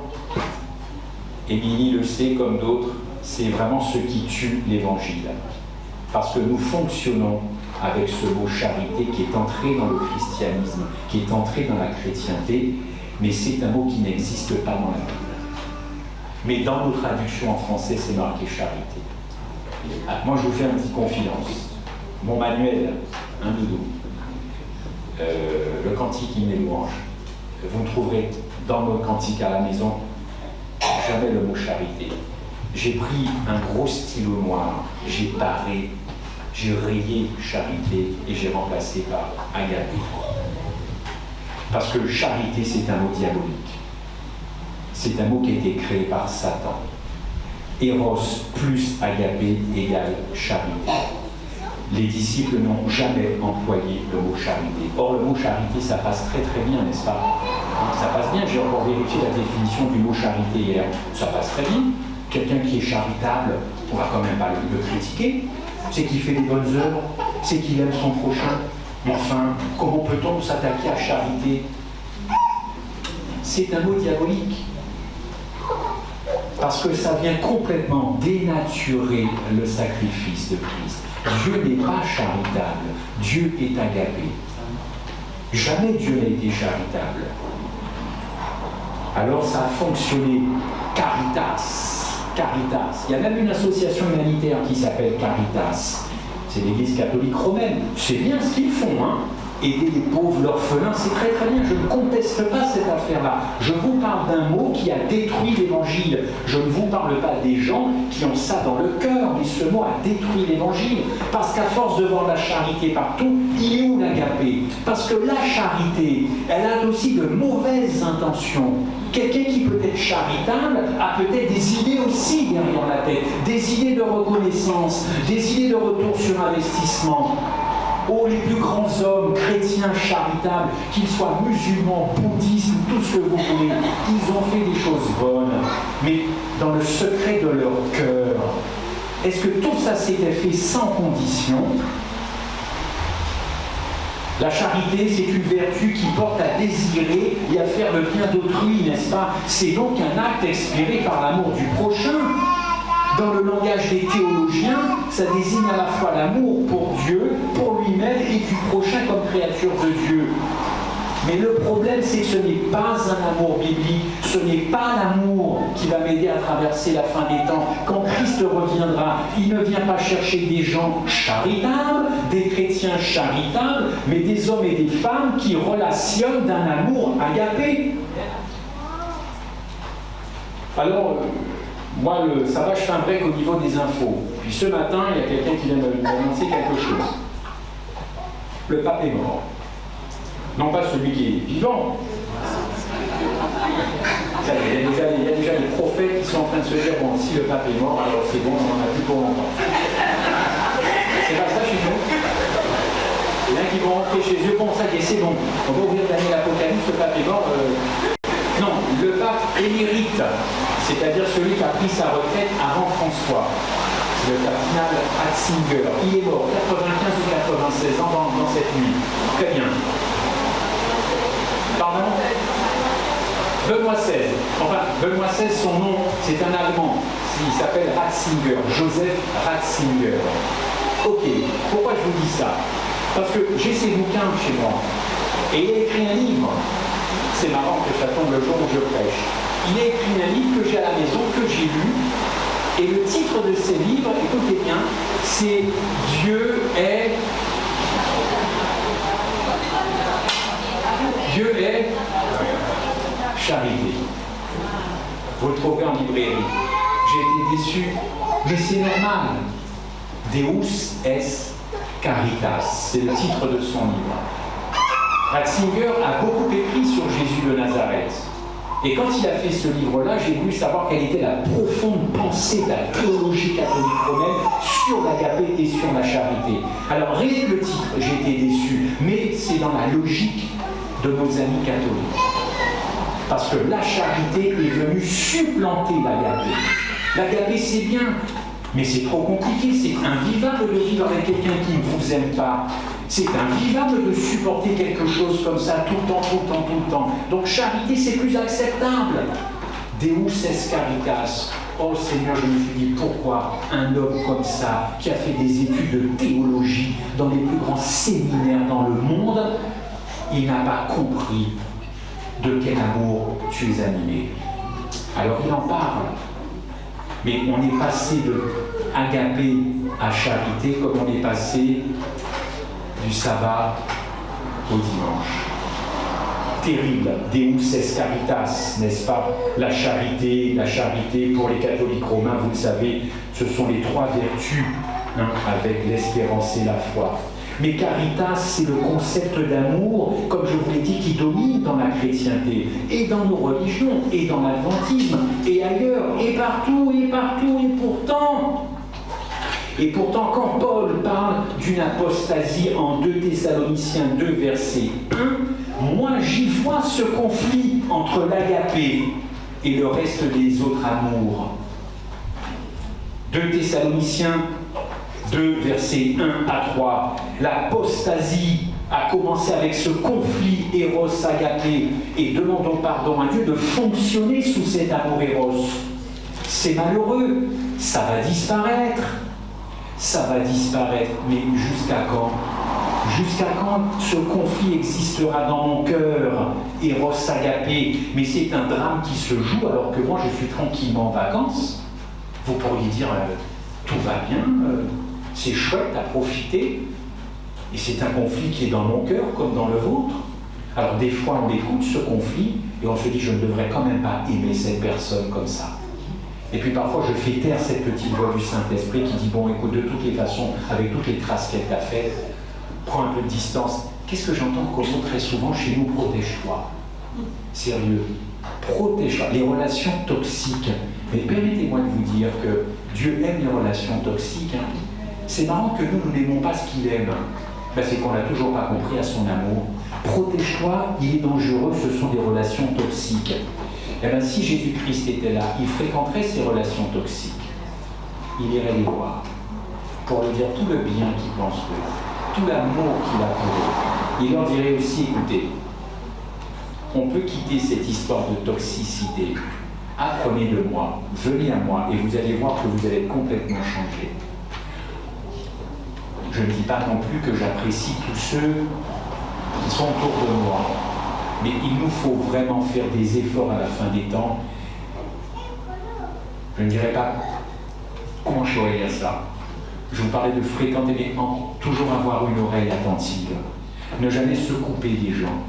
Émilie le sait comme d'autres, c'est vraiment ce qui tue l'évangile. Parce que nous fonctionnons avec ce mot charité qui est entré dans le christianisme, qui est entré dans la chrétienté, mais c'est un mot qui n'existe pas dans la Bible. Mais dans nos traductions en français, c'est marqué charité. Moi, je vous fais une petite confidence. Mon manuel, un doudou, le cantique hymne et louange, vous me trouverez dans nos cantiques à la maison, jamais le mot charité. J'ai pris un gros stylo noir, j'ai barré, j'ai rayé charité et j'ai remplacé par agapé. Parce que charité, c'est un mot diabolique. C'est un mot qui a été créé par Satan. Eros plus agapé égale charité. Les disciples n'ont jamais employé le mot charité. Or, le mot charité, ça passe très très bien, n'est-ce pas? Ça passe bien, j'ai encore vérifié la définition du mot charité hier. Ça passe très bien. Quelqu'un qui est charitable, on ne va quand même pas le critiquer. C'est qu'il fait des bonnes œuvres, c'est qu'il aime son prochain. Mais enfin, comment peut-on s'attaquer à charité? C'est un mot diabolique. Parce que ça vient complètement dénaturer le sacrifice de Christ. Dieu n'est pas charitable, Dieu est agapé. Jamais Dieu n'a été charitable. Alors ça a fonctionné. Caritas. Il y a même une association humanitaire qui s'appelle Caritas. C'est l'Église catholique romaine. C'est bien ce qu'ils font, hein. Aider les pauvres, l'orphelin, c'est très très bien. Je ne conteste pas cette affaire-là. Je vous parle d'un mot qui a détruit l'Évangile. Je ne vous parle pas des gens qui ont ça dans le cœur mais ce mot a détruit l'évangile. Parce qu'à force de voir la charité partout, il est où l'agapé? Parce que la charité, elle a aussi de mauvaises intentions. Quelqu'un qui peut être charitable a peut-être des idées aussi derrière la tête, des idées de reconnaissance, des idées de retour sur investissement. Oh, les plus grands hommes chrétiens charitables, qu'ils soient musulmans, bouddhistes, tout ce que vous voulez, ils ont fait des choses bonnes, mais dans le secret de leur cœur. Est-ce que tout ça s'était fait sans condition? La charité, c'est une vertu qui porte à désirer et à faire le bien d'autrui, n'est-ce pas? C'est donc un acte expiré par l'amour du prochain. Dans le langage des théologiens, ça désigne à la fois l'amour pour Dieu, pour lui-même et du prochain comme créature de Dieu. Mais le problème, c'est que ce n'est pas un amour biblique, ce n'est pas l'amour qui va m'aider à traverser la fin des temps. Quand Christ reviendra, il ne vient pas chercher des gens charitables, des chrétiens charitables, mais des hommes et des femmes qui relationnent d'un amour agapé. Alors, moi, ça va, je fais un break au niveau des infos. Puis ce matin, il y a quelqu'un qui vient m'annoncer quelque chose. Le pape est mort. Non pas celui qui est vivant. Il y a déjà des prophètes qui sont en train de se dire, bon, si le pape est mort, alors c'est bon, on n'en a plus pour longtemps. C'est pas ça chez nous. Il y en a qui vont rentrer chez eux, bon, ça y est, c'est bon. On va ouvrir l'année l'Apocalypse, le pape est mort. Non, le pape émérite, c'est-à-dire celui qui a pris sa retraite avant François. C'est le cardinal Ratzinger. Il est mort 95 ou 96 ans dans cette nuit. Très bien. Pardon? Benoît XVI. Enfin, Benoît XVI, son nom, c'est un Allemand. Il s'appelle Ratzinger, Joseph Ratzinger. Ok, pourquoi je vous dis ça? Parce que j'ai ces bouquins chez moi. Et il a écrit un livre. C'est marrant que ça tombe le jour où je prêche. Il a écrit un livre que j'ai à la maison, que j'ai lu. Et le titre de ce livre, écoutez bien, c'est Dieu est charité. Vous le trouvez en librairie. J'ai été déçu, mais c'est normal. Deus est caritas, c'est le titre de son livre. Ratzinger a beaucoup écrit sur Jésus de Nazareth. Et quand il a fait ce livre-là, j'ai voulu savoir quelle était la profonde pensée de la théologie catholique romaine sur l'agapé et sur la charité. Alors, rien que le titre, j'ai été déçu, mais c'est dans la logique de nos amis catholiques. Parce que la charité est venue supplanter l'agapé. L'agapé, c'est bien, mais c'est trop compliqué, c'est invivable de vivre avec quelqu'un qui ne vous aime pas. C'est invivable de supporter quelque chose comme ça tout le temps, tout le temps, tout le temps. Donc charité, c'est plus acceptable. Deus est caritas. Oh Seigneur, je me suis dit, pourquoi un homme comme ça, qui a fait des études de théologie dans les plus grands séminaires dans le monde, il n'a pas compris de quel amour tu es animé. Alors il en parle. Mais on est passé de agapé à charité comme on est passé du sabbat au dimanche. Terrible, Deus est caritas, n'est-ce pas? La charité pour les catholiques romains, vous le savez, ce sont les trois vertus, avec l'espérance et la foi. Mais caritas, c'est le concept d'amour, comme je vous l'ai dit, qui domine dans la chrétienté, et dans nos religions, et dans l'adventisme, et ailleurs, et partout, et partout, et pourtant, quand Paul parle d'une apostasie en 2 Thessaloniciens 2, verset 1, moi j'y vois ce conflit entre l'agapé et le reste des autres amours. 2 Thessaloniciens 2, versets 1 à 3. L'apostasie a commencé avec ce conflit Eros-agapé, et demandons pardon à Dieu de fonctionner sous cet amour Eros. C'est malheureux, ça va disparaître. Ça va disparaître, mais jusqu'à quand? Jusqu'à quand ce conflit existera dans mon cœur, Eros-agapé? Mais c'est un drame qui se joue alors que moi je suis tranquillement en vacances. Vous pourriez dire, tout va bien, c'est chouette à profiter, et c'est un conflit qui est dans mon cœur comme dans le vôtre. Alors des fois on écoute ce conflit et on se dit, je ne devrais quand même pas aimer cette personne comme ça. Et puis parfois je fais taire cette petite voix du Saint-Esprit qui dit, bon écoute, de toutes les façons, avec toutes les traces qu'elle t'a faites, prends un peu de distance. Qu'est-ce que j'entends comme mot très souvent chez nous? Protège-toi. Sérieux, protège-toi. Les relations toxiques. Mais permettez-moi de vous dire que Dieu aime les relations toxiques. Hein. C'est marrant que nous n'aimons pas ce qu'il aime. Ben, c'est qu'on n'a toujours pas compris à son amour. Protège-toi, il est dangereux, ce sont des relations toxiques. Eh bien, si Jésus-Christ était là, il fréquenterait ces relations toxiques. Il irait les voir pour lui dire tout le bien qu'il pense d'eux, tout l'amour qu'il a pour eux. Il leur dirait aussi, écoutez, on peut quitter cette histoire de toxicité. Apprenez de moi, venez à moi, et vous allez voir que vous allez être complètement changé. Je ne dis pas non plus que j'apprécie tous ceux qui sont autour de moi. Mais il nous faut vraiment faire des efforts à la fin des temps. Je ne dirais pas comment je pourrais dire ça. Je vous parlais de fréquenter, mais toujours avoir une oreille attentive. Ne jamais se couper des gens.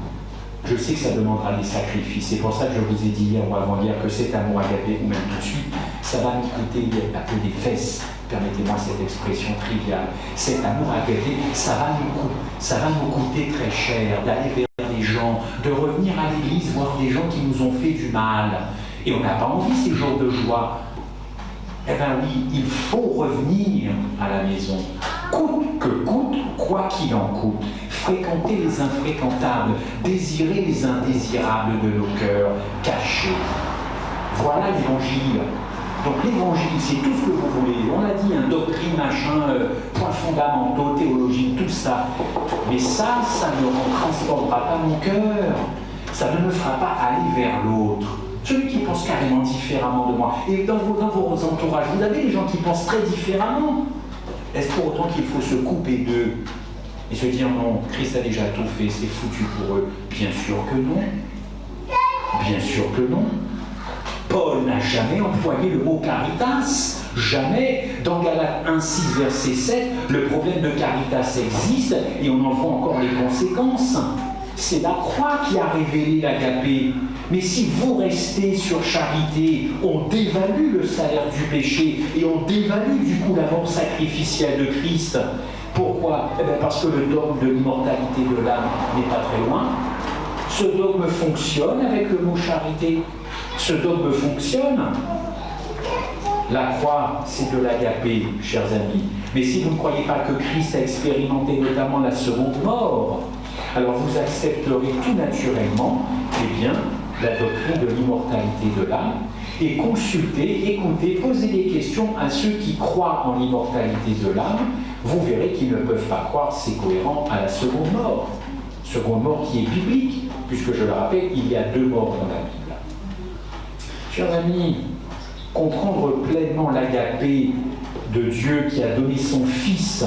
Je sais que ça demandera des sacrifices. C'est pour ça que je vous ai dit hier ou avant-hier que cet amour agapé, ou même tout de suite, ça va nous coûter un peu des fesses. Permettez-moi cette expression triviale. Cet amour agapé, ça va nous coûter très cher d'aller vers des gens, de revenir à l'église, voir des gens qui nous ont fait du mal. Et on n'a pas envie ces jours de joie. Eh bien oui, il faut revenir à la maison. Coûte que coûte, quoi qu'il en coûte. Fréquenter les infréquentables, désirer les indésirables de nos cœurs cachés. Voilà l'évangile. Donc l'évangile, c'est tout ce que vous voulez. On l'a dit, doctrine, machin, points fondamentaux, théologie, tout ça. Mais ça ne transportera pas mon cœur. Ça ne me fera pas aller vers l'autre. Celui qui pense carrément différemment de moi. Et dans vos entourages, vous avez des gens qui pensent très différemment. Est-ce pour autant qu'il faut se couper d'eux et se dire non, Christ a déjà tout fait, c'est foutu pour eux? Bien sûr que non. Bien sûr que non. Paul n'a jamais employé le mot caritas. Jamais. Dans Galates 1,6 verset 7, le problème de caritas existe et on en voit encore les conséquences. C'est la croix qui a révélé l'agapé. Mais si vous restez sur charité, on dévalue le salaire du péché et on dévalue du coup la mort sacrificielle de Christ. Pourquoi? Eh bien parce que le dogme de l'immortalité de l'âme n'est pas très loin. Ce dogme fonctionne avec le mot charité. Ce dogme fonctionne. La croix, c'est de l'agapé, chers amis. Mais si vous ne croyez pas que Christ a expérimenté notamment la seconde mort, alors vous accepterez tout naturellement, eh bien, la doctrine de l'immortalité de l'âme, et consultez, écoutez, posez des questions à ceux qui croient en l'immortalité de l'âme. Vous verrez qu'ils ne peuvent pas croire, c'est cohérent, à la seconde mort. Seconde mort qui est biblique, puisque je le rappelle, il y a 2 morts dans la Bible. Chers amis, comprendre pleinement l'agapé de Dieu qui a donné son Fils,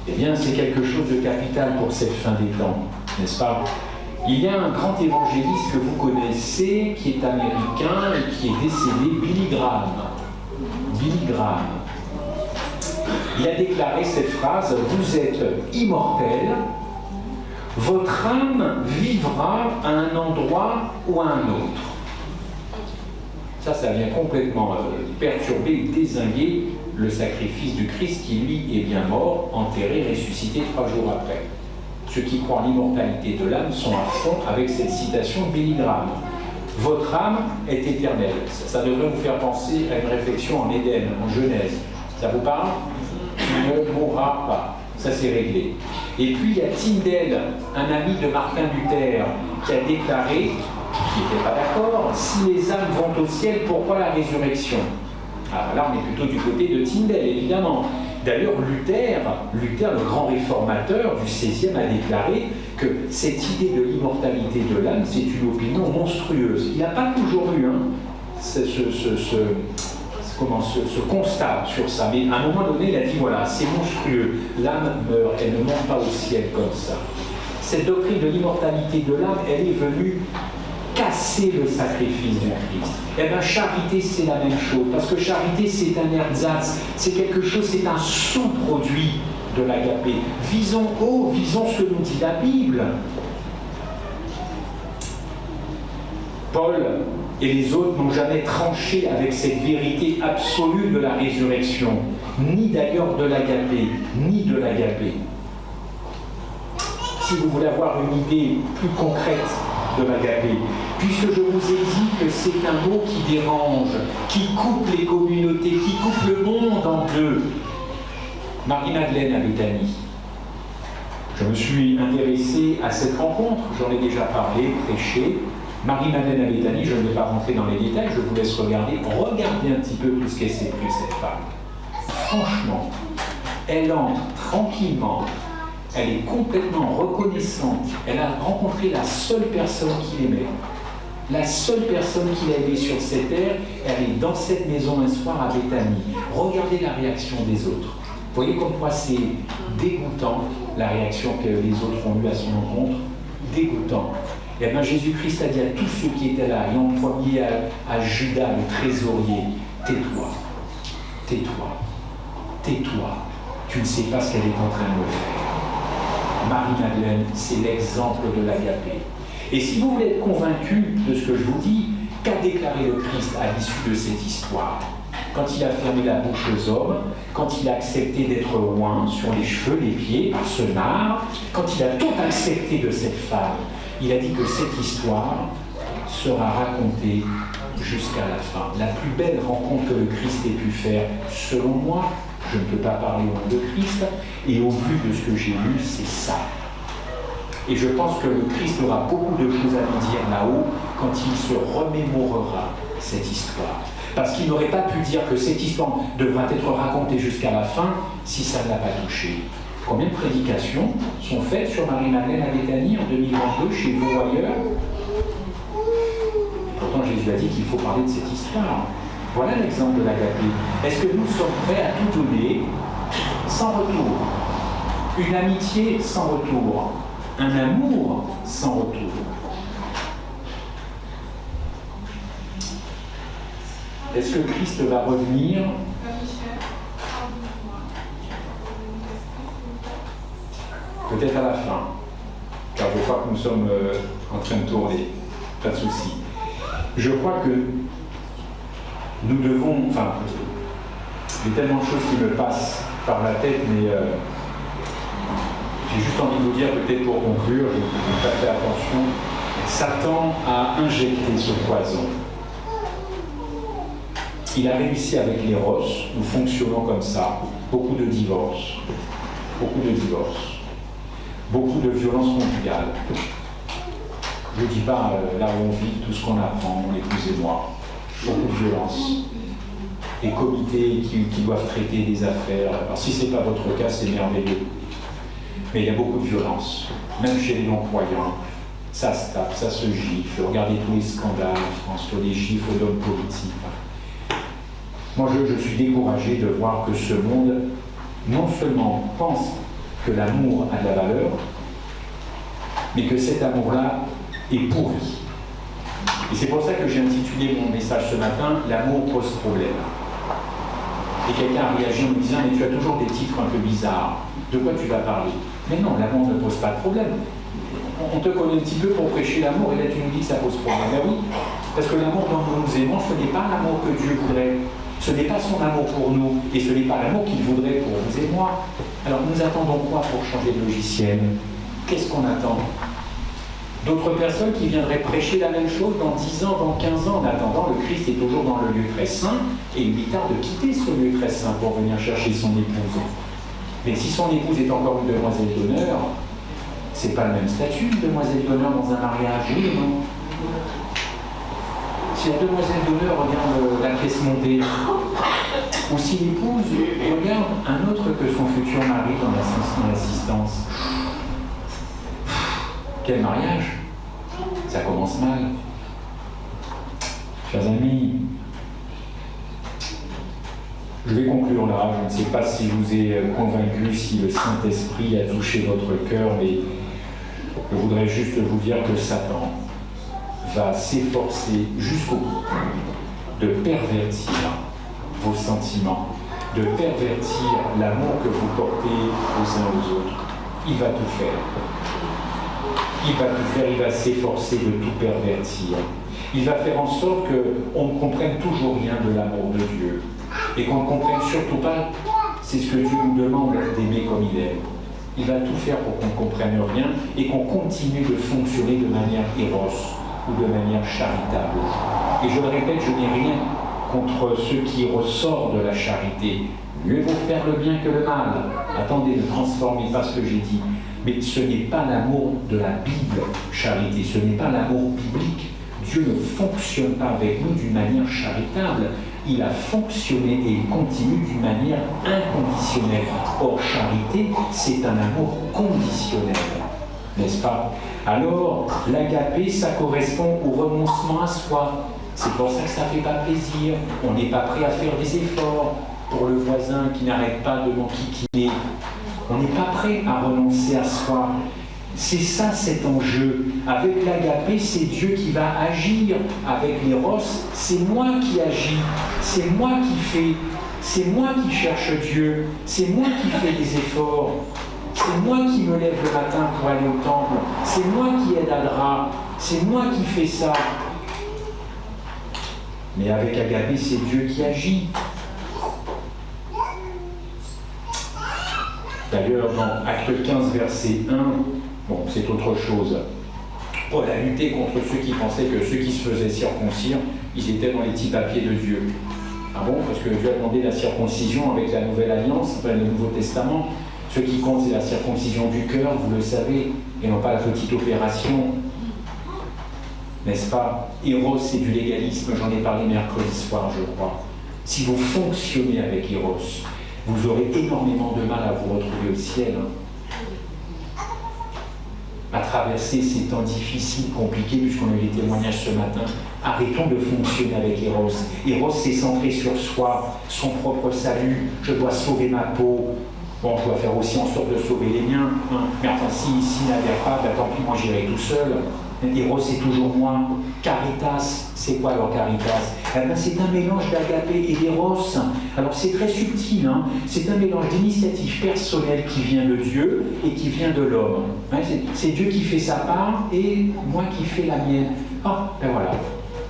eh bien, c'est quelque chose de capital pour cette fin des temps, n'est-ce pas? Il y a un grand évangéliste que vous connaissez, qui est américain et qui est décédé, Billy Graham. Billy Graham. Il a déclaré cette phrase: vous êtes immortel, votre âme vivra à un endroit ou à un autre. Ça vient complètement perturber, dézinguer le sacrifice du Christ qui, lui, est bien mort, enterré, ressuscité 3 jours après. Ceux qui croient en l'immortalité de l'âme sont à fond avec cette citation de Billy Graham. Votre âme est éternelle. Ça devrait vous faire penser à une réflexion en Éden, en Genèse. Ça vous parle? Tu ne mourras pas. Ça, c'est réglé. Et puis, il y a Tyndale, un ami de Martin Luther, qui a déclaré, qui n'était pas d'accord, si les âmes vont au ciel, pourquoi la résurrection? Alors là, on est plutôt du côté de Tyndale, évidemment. D'ailleurs, Luther, le grand réformateur du XVIe, a déclaré que cette idée de l'immortalité de l'âme, c'est une opinion monstrueuse. Il n'a pas toujours eu ce constat sur ça, mais à un moment donné, il a dit, voilà, c'est monstrueux, l'âme meurt, elle ne monte pas au ciel comme ça. Cette doctrine de l'immortalité de l'âme, elle est venue casser le sacrifice du Christ. Eh bien, charité, c'est la même chose, parce que charité, c'est un ersatz, c'est quelque chose, c'est un sous-produit de l'agapé. Visons haut, visons ce que nous dit la Bible. Paul, et les autres n'ont jamais tranché avec cette vérité absolue de la résurrection, ni d'ailleurs de l'agapé, ni de l'agapé. Si vous voulez avoir une idée plus concrète de l'agapé, puisque je vous ai dit que c'est un mot qui dérange, qui coupe les communautés, qui coupe le monde en deux. Marie-Madeleine à Béthanie. Je me suis intéressé à cette rencontre, j'en ai déjà parlé, prêché. Marie-Madeleine à Béthanie, je ne vais pas rentrer dans les détails, je vous laisse regarder. Regardez un petit peu tout ce qu'elle s'est pris, cette femme. Franchement, elle entre tranquillement, elle est complètement reconnaissante. Elle a rencontré la seule personne qui l'aimait. La seule personne qui l'a aimée sur cette terre, elle est dans cette maison un soir à Béthanie. Regardez la réaction des autres. Vous voyez comme quoi c'est dégoûtant, la réaction que les autres ont eue à son encontre. Dégoûtant. Et bien Jésus-Christ a dit à tous ceux qui étaient là, et en premier à Judas, le trésorier, tais-toi, tais-toi, tais-toi. Tu ne sais pas ce qu'elle est en train de me faire. Marie-Madeleine, c'est l'exemple de l'agapé. Et si vous voulez être convaincu de ce que je vous dis, qu'a déclaré le Christ à l'issue de cette histoire? Quand il a fermé la bouche aux hommes, quand il a accepté d'être oint sur les cheveux, les pieds, par ce marbre, quand il a tout accepté de cette femme, il a dit que cette histoire sera racontée jusqu'à la fin. La plus belle rencontre que le Christ ait pu faire, selon moi, je ne peux pas parler au nom de Christ, et au vu de ce que j'ai lu, c'est ça. Et je pense que le Christ aura beaucoup de choses à nous dire là-haut quand il se remémorera cette histoire. Parce qu'il n'aurait pas pu dire que cette histoire devra être racontée jusqu'à la fin si ça ne l'a pas touché. Combien de prédications sont faites sur Marie-Madeleine à Béthanie en 2022, chez vous ou ailleurs? Pourtant, Jésus a dit qu'il faut parler de cette histoire. Voilà l'exemple de l'agapé. Est-ce que nous sommes prêts à tout donner sans retour? Une amitié sans retour. Un amour sans retour. Est-ce que Christ va revenir? Peut-être à la fin, car je crois que nous sommes en train de tourner. Pas de souci. Je crois que nous devons, enfin, il y a tellement de choses qui me passent par la tête, mais j'ai juste envie de vous dire, peut-être pour conclure, je n'ai pas fait attention, Satan a injecté ce poison. Il a réussi avec l'éros, nous fonctionnons comme ça, beaucoup de divorces, beaucoup de violences conjugales. Je ne dis pas là où on vit, tout ce qu'on apprend, mon épouse et moi, beaucoup de violences. Des comités qui doivent traiter des affaires. Alors si ce n'est pas votre cas, c'est merveilleux. Mais il y a beaucoup de violence, même chez les non-croyants. Ça se tape, ça se gifle. Regardez tous les scandales en France, les gifles d'hommes politiques. Moi, je suis découragé de voir que ce monde, non seulement pense que l'amour a de la valeur, mais que cet amour-là est pourri. Et c'est pour ça que j'ai intitulé mon message ce matin « L'amour pose problème ». Et quelqu'un a réagi en me disant « Mais tu as toujours des titres un peu bizarres. De quoi tu vas parler ?» Mais non, l'amour ne pose pas de problème. On te connaît un petit peu pour prêcher l'amour, et là tu nous dis que ça pose problème. Ben oui, parce que l'amour dont nous nous aimons, ce n'est pas l'amour que Dieu voudrait. Ce n'est pas son amour pour nous, et ce n'est pas l'amour qu'il voudrait pour vous et moi. Alors nous attendons quoi pour changer de logiciel? Qu'est-ce qu'on attend? D'autres personnes qui viendraient prêcher la même chose dans 10 ans, dans 15 ans. En attendant, le Christ est toujours dans le lieu très saint, et il lui tarde de quitter ce lieu très saint pour venir chercher son épouse. Mais si son épouse est encore une demoiselle d'honneur, c'est pas le même statut, une demoiselle d'honneur dans un mariage, oui ou non? Si la demoiselle d'honneur regarde la pièce montée, ou si l'épouse regarde un autre que son futur mari dans l'assistance, quel mariage? Ça commence mal. Chers amis, je vais conclure là. Je ne sais pas si je vous ai convaincu, si le Saint-Esprit a touché votre cœur, mais je voudrais juste vous dire que Satan va s'efforcer jusqu'au bout de pervertir vos sentiments, de pervertir l'amour que vous portez aux uns aux autres. Il va tout faire. Il va tout faire, il va s'efforcer de tout pervertir. Il va faire en sorte qu'on ne comprenne toujours rien de l'amour de Dieu. Et qu'on ne comprenne surtout pas, c'est ce que Dieu nous demande d'aimer comme il aime. Il va tout faire pour qu'on ne comprenne rien et qu'on continue de fonctionner de manière éros ou de manière charitable. Et je le répète, je n'ai rien contre ceux qui ressortent de la charité. Mieux vaut faire le bien que le mal. Attendez, ne transformez pas ce que j'ai dit. Mais ce n'est pas l'amour de la Bible, charité, ce n'est pas l'amour biblique. Dieu ne fonctionne pas avec nous d'une manière charitable. Il a fonctionné et il continue d'une manière inconditionnelle. Or, charité, c'est un amour conditionnel, n'est-ce pas? Alors, l'agapé, ça correspond au renoncement à soi. C'est pour ça que ça ne fait pas plaisir. On n'est pas prêt à faire des efforts pour le voisin qui n'arrête pas de m'enquiquiner. On n'est pas prêt à renoncer à soi. C'est ça cet enjeu. Avec l'agapé, c'est Dieu qui va agir. Avec l'éros, c'est moi qui agis. C'est moi qui fais. C'est moi qui cherche Dieu. C'est moi qui fais des efforts. C'est moi qui me lève le matin pour aller au temple. C'est moi qui aide Adra. C'est moi qui fais ça. Mais avec agapé, c'est Dieu qui agit. D'ailleurs, dans Acte 15, verset 1, bon, c'est autre chose. Paul a lutté contre ceux qui pensaient que ceux qui se faisaient circoncire, ils étaient dans les petits papiers de Dieu. Ah bon? Parce que Dieu a demandé la circoncision avec la Nouvelle Alliance, enfin le Nouveau Testament. Ce qui compte, c'est la circoncision du cœur, vous le savez, et non pas la petite opération. N'est-ce pas? Eros, c'est du légalisme, j'en ai parlé mercredi soir, je crois. Si vous fonctionnez avec Eros, vous aurez énormément de mal à vous retrouver au ciel. À traverser ces temps difficiles, compliqués, puisqu'on a eu les témoignages ce matin. Arrêtons de fonctionner avec Eros. Eros, c'est centré sur soi, son propre salut. Je dois sauver ma peau. Bon, je dois faire aussi en sorte de sauver les miens. Hein. Mais enfin, s'il n'adhère pas, ben, tant pis, moi j'irai tout seul. Eros, c'est toujours moi. Caritas, c'est quoi alors Caritas? Eh ben, c'est un mélange d'agapé et d'Eros. Alors c'est très subtil, hein. C'est un mélange d'initiative personnelle qui vient de Dieu et qui vient de l'homme. Hein, c'est Dieu qui fait sa part et moi qui fais la mienne. Ah, ben voilà,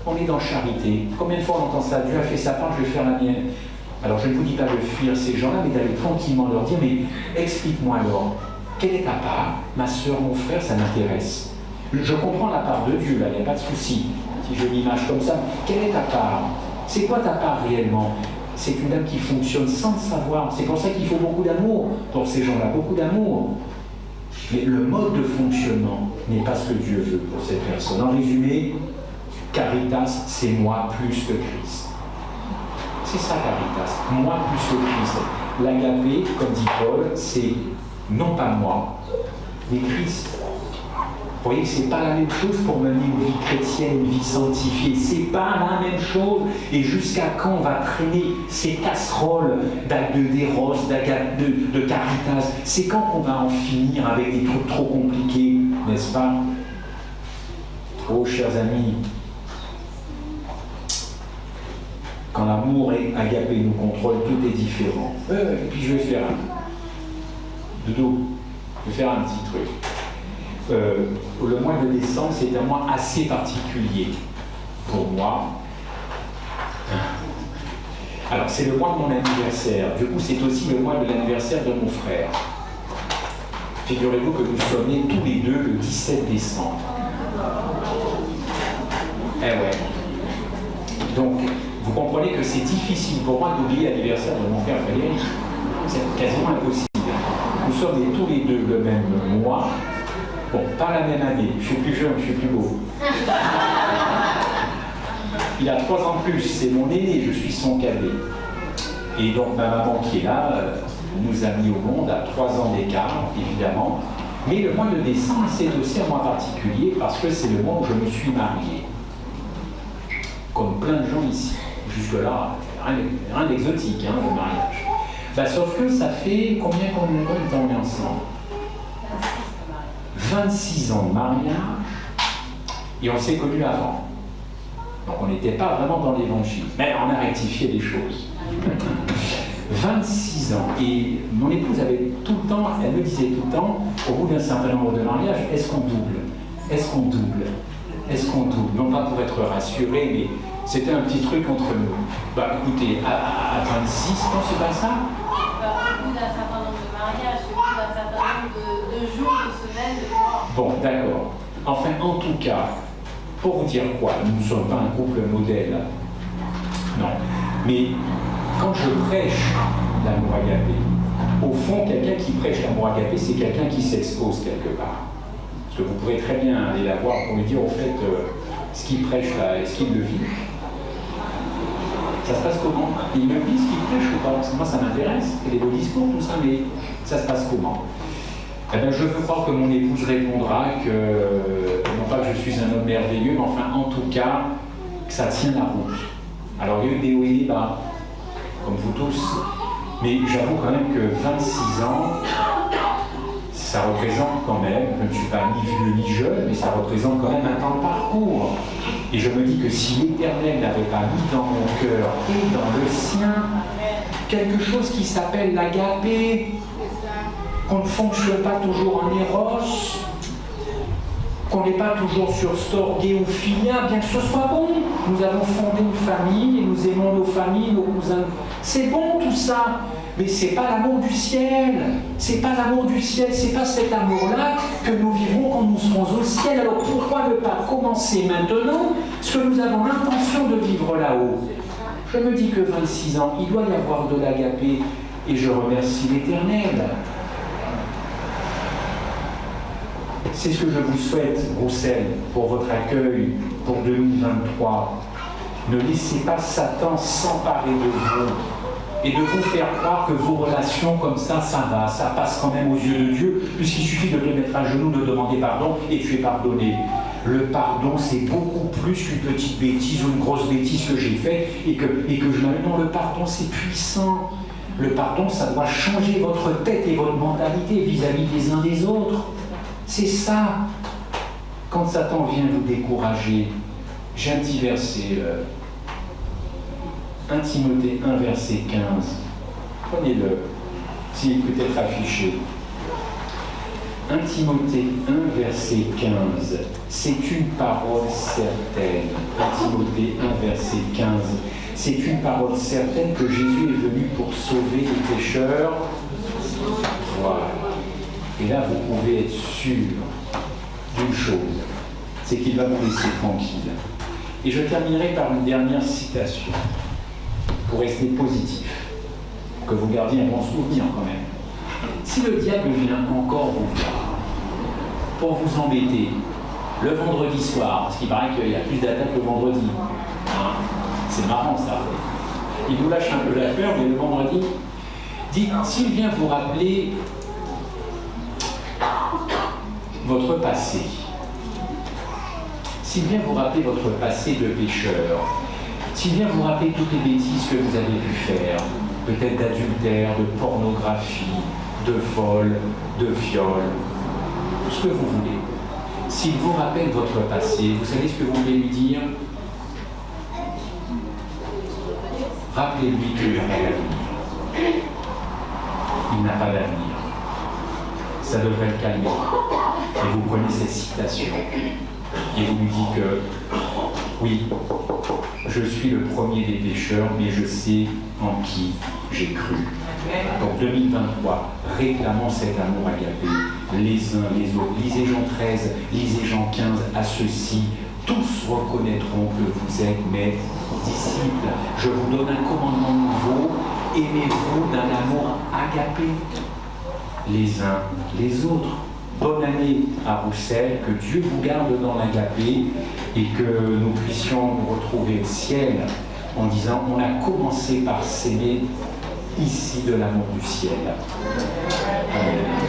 on est dans charité. Combien de fois on entend ça? Dieu a fait sa part, je vais faire la mienne. Alors je ne vous dis pas de fuir ces gens-là, mais d'aller tranquillement leur dire, mais explique-moi alors, quelle est ta part? Ma soeur, mon frère, ça m'intéresse. Je comprends la part de Dieu, là, il n'y a pas de souci. Si je m'image comme ça, quelle est ta part? C'est quoi ta part réellement? C'est une âme qui fonctionne sans le savoir. C'est pour ça qu'il faut beaucoup d'amour pour ces gens-là, beaucoup d'amour. Mais le mode de fonctionnement n'est pas ce que Dieu veut pour cette personne. En résumé, Caritas, c'est moi plus que Christ. C'est ça, Caritas, moi plus que Christ. L'agapé, comme dit Paul, c'est non pas moi, mais Christ. Vous voyez que ce n'est pas la même chose pour mener une vie chrétienne, une vie sanctifiée. Ce n'est pas la même chose. Et jusqu'à quand on va traîner ces casseroles d'Eros, de Caritas? C'est quand qu'on va en finir avec des trucs trop compliqués, n'est-ce pas? Oh, chers amis, quand l'amour et agapé nous contrôlent, tout est différent. Et puis je vais faire je vais faire un petit truc. Le mois de décembre, c'est un mois assez particulier pour moi. Alors, c'est le mois de mon anniversaire. Du coup, c'est aussi le mois de l'anniversaire de mon frère. Figurez-vous que nous sommes nés tous les deux le 17 décembre. Eh ouais. Donc, vous comprenez que c'est difficile pour moi d'oublier l'anniversaire de mon frère Frédéric. C'est quasiment impossible. Nous sommes nés tous les deux le même mois. Bon, pas la même année, je suis plus jeune, je suis plus beau. Il a 3 ans de plus, c'est mon aîné, je suis son cadet. Et donc ma maman qui est là nous a mis au monde à 3 ans d'écart, évidemment. Mais le mois de décembre, c'est aussi un mois particulier parce que c'est le mois où je me suis marié. Comme plein de gens ici. Jusque-là, rien d'exotique, hein, le mariage. Bah, sauf que ça fait combien de temps on est ensemble? 26 ans de mariage, et on s'est connus avant. Donc on n'était pas vraiment dans l'évangile, mais on a rectifié les choses. 26 ans, et mon épouse avait tout le temps, elle me disait tout le temps, au bout d'un certain nombre de mariages, est-ce qu'on double? Est-ce qu'on double? Est-ce qu'on double? Non pas pour être rassuré, mais c'était un petit truc entre nous. Bah écoutez, à 26 ans, c'est pas ça?
Au bout d'un certain nombre de mariages, au bout d'un certain nombre de jours, de semaines, de mois.
Bon, d'accord. Enfin, en tout cas, pour vous dire quoi, nous ne sommes pas un couple modèle. Non. Mais quand je prêche l'amour agapé, au fond, quelqu'un qui prêche l'amour agapé, c'est quelqu'un qui s'expose quelque part. Parce que vous pourrez très bien aller la voir pour lui dire, au fait, ce qu'il prêche là, est-ce qu'il le vit? Ça se passe comment? Il le vit ce qu'il prêche ou pas? Parce que moi, ça m'intéresse, et les beaux discours, tout ça, mais ça se passe comment? Eh bien, je veux croire que mon épouse répondra que, non pas que je suis un homme merveilleux, mais enfin, en tout cas, que ça tient la route. Alors, il y a eu des hauts et des bas, comme vous tous, mais j'avoue quand même que 26 ans, ça représente quand même, je ne suis pas ni vieux ni jeune, mais ça représente quand même un temps de parcours. Et je me dis que si l'Éternel n'avait pas mis dans mon cœur et dans le sien quelque chose qui s'appelle l'agapé, qu'on ne fonctionne pas toujours en éros, qu'on n'est pas toujours sur storgé ou philia, bien que ce soit bon. Nous avons fondé une famille et nous aimons nos familles, nos cousins. C'est bon tout ça, mais c'est pas l'amour du ciel. C'est pas l'amour du ciel, c'est pas cet amour-là que nous vivrons quand nous serons au ciel. Alors pourquoi ne pas commencer maintenant ce que nous avons l'intention de vivre là-haut? Je me dis que 26 ans, il doit y avoir de l'agapé et je remercie l'Éternel. C'est ce que je vous souhaite, Roussel, pour votre accueil pour 2023. Ne laissez pas Satan s'emparer de vous et de vous faire croire que vos relations comme ça va, ça passe quand même aux yeux de Dieu, puisqu'il suffit de te mettre à genoux, de demander pardon et tu es pardonné. Le pardon, c'est beaucoup plus qu'une petite bêtise ou une grosse bêtise que j'ai faite et que je m'amène. Non, le pardon, c'est puissant. Le pardon, ça doit changer votre tête et votre mentalité vis-à-vis des uns des autres. C'est ça. Quand Satan vient vous décourager, j'ai un petit verset, 1 Timothée 1, verset 15. Prenez-le, s'il peut être affiché. 1 Timothée 1, verset 15. C'est une parole certaine. 1 Timothée 1, verset 15. C'est une parole certaine que Jésus est venu pour sauver les pécheurs. Voilà. Et là, vous pouvez être sûr d'une chose, c'est qu'il va vous laisser tranquille. Et je terminerai par une dernière citation, pour rester positif, que vous gardiez un bon souvenir quand même. Si le diable vient encore vous voir, pour vous embêter, le vendredi soir, parce qu'il paraît qu'il y a plus d'attaques le vendredi, hein, c'est marrant ça, il vous lâche un peu l'affaire, mais le vendredi, dites, s'il vient vous rappeler votre passé, s'il vient vous rappeler votre passé de pécheur, s'il vient vous rappeler toutes les bêtises que vous avez pu faire, peut-être d'adultère, de pornographie, de vol, de viol, tout ce que vous voulez, s'il vous rappelle votre passé, vous savez ce que vous voulez lui dire? Rappelez-lui qu'il n'a pas d'avenir. Il n'a pas d'avenir. Ça devrait le calmer. Et vous prenez cette citation et vous lui dites que oui, je suis le premier des pécheurs, mais je sais en qui j'ai cru. Donc 2023, réclamons cet amour agapé, les uns les autres. Lisez Jean 13, lisez Jean 15, à ceux-ci, tous reconnaîtront que vous êtes mes disciples. Je vous donne un commandement nouveau, aimez-vous d'un amour agapé les uns les autres. Bonne année à Roussel, que Dieu vous garde dans l'agapé et que nous puissions nous retrouver au ciel en disant on a commencé par s'aimer ici de l'amour du ciel. Amen.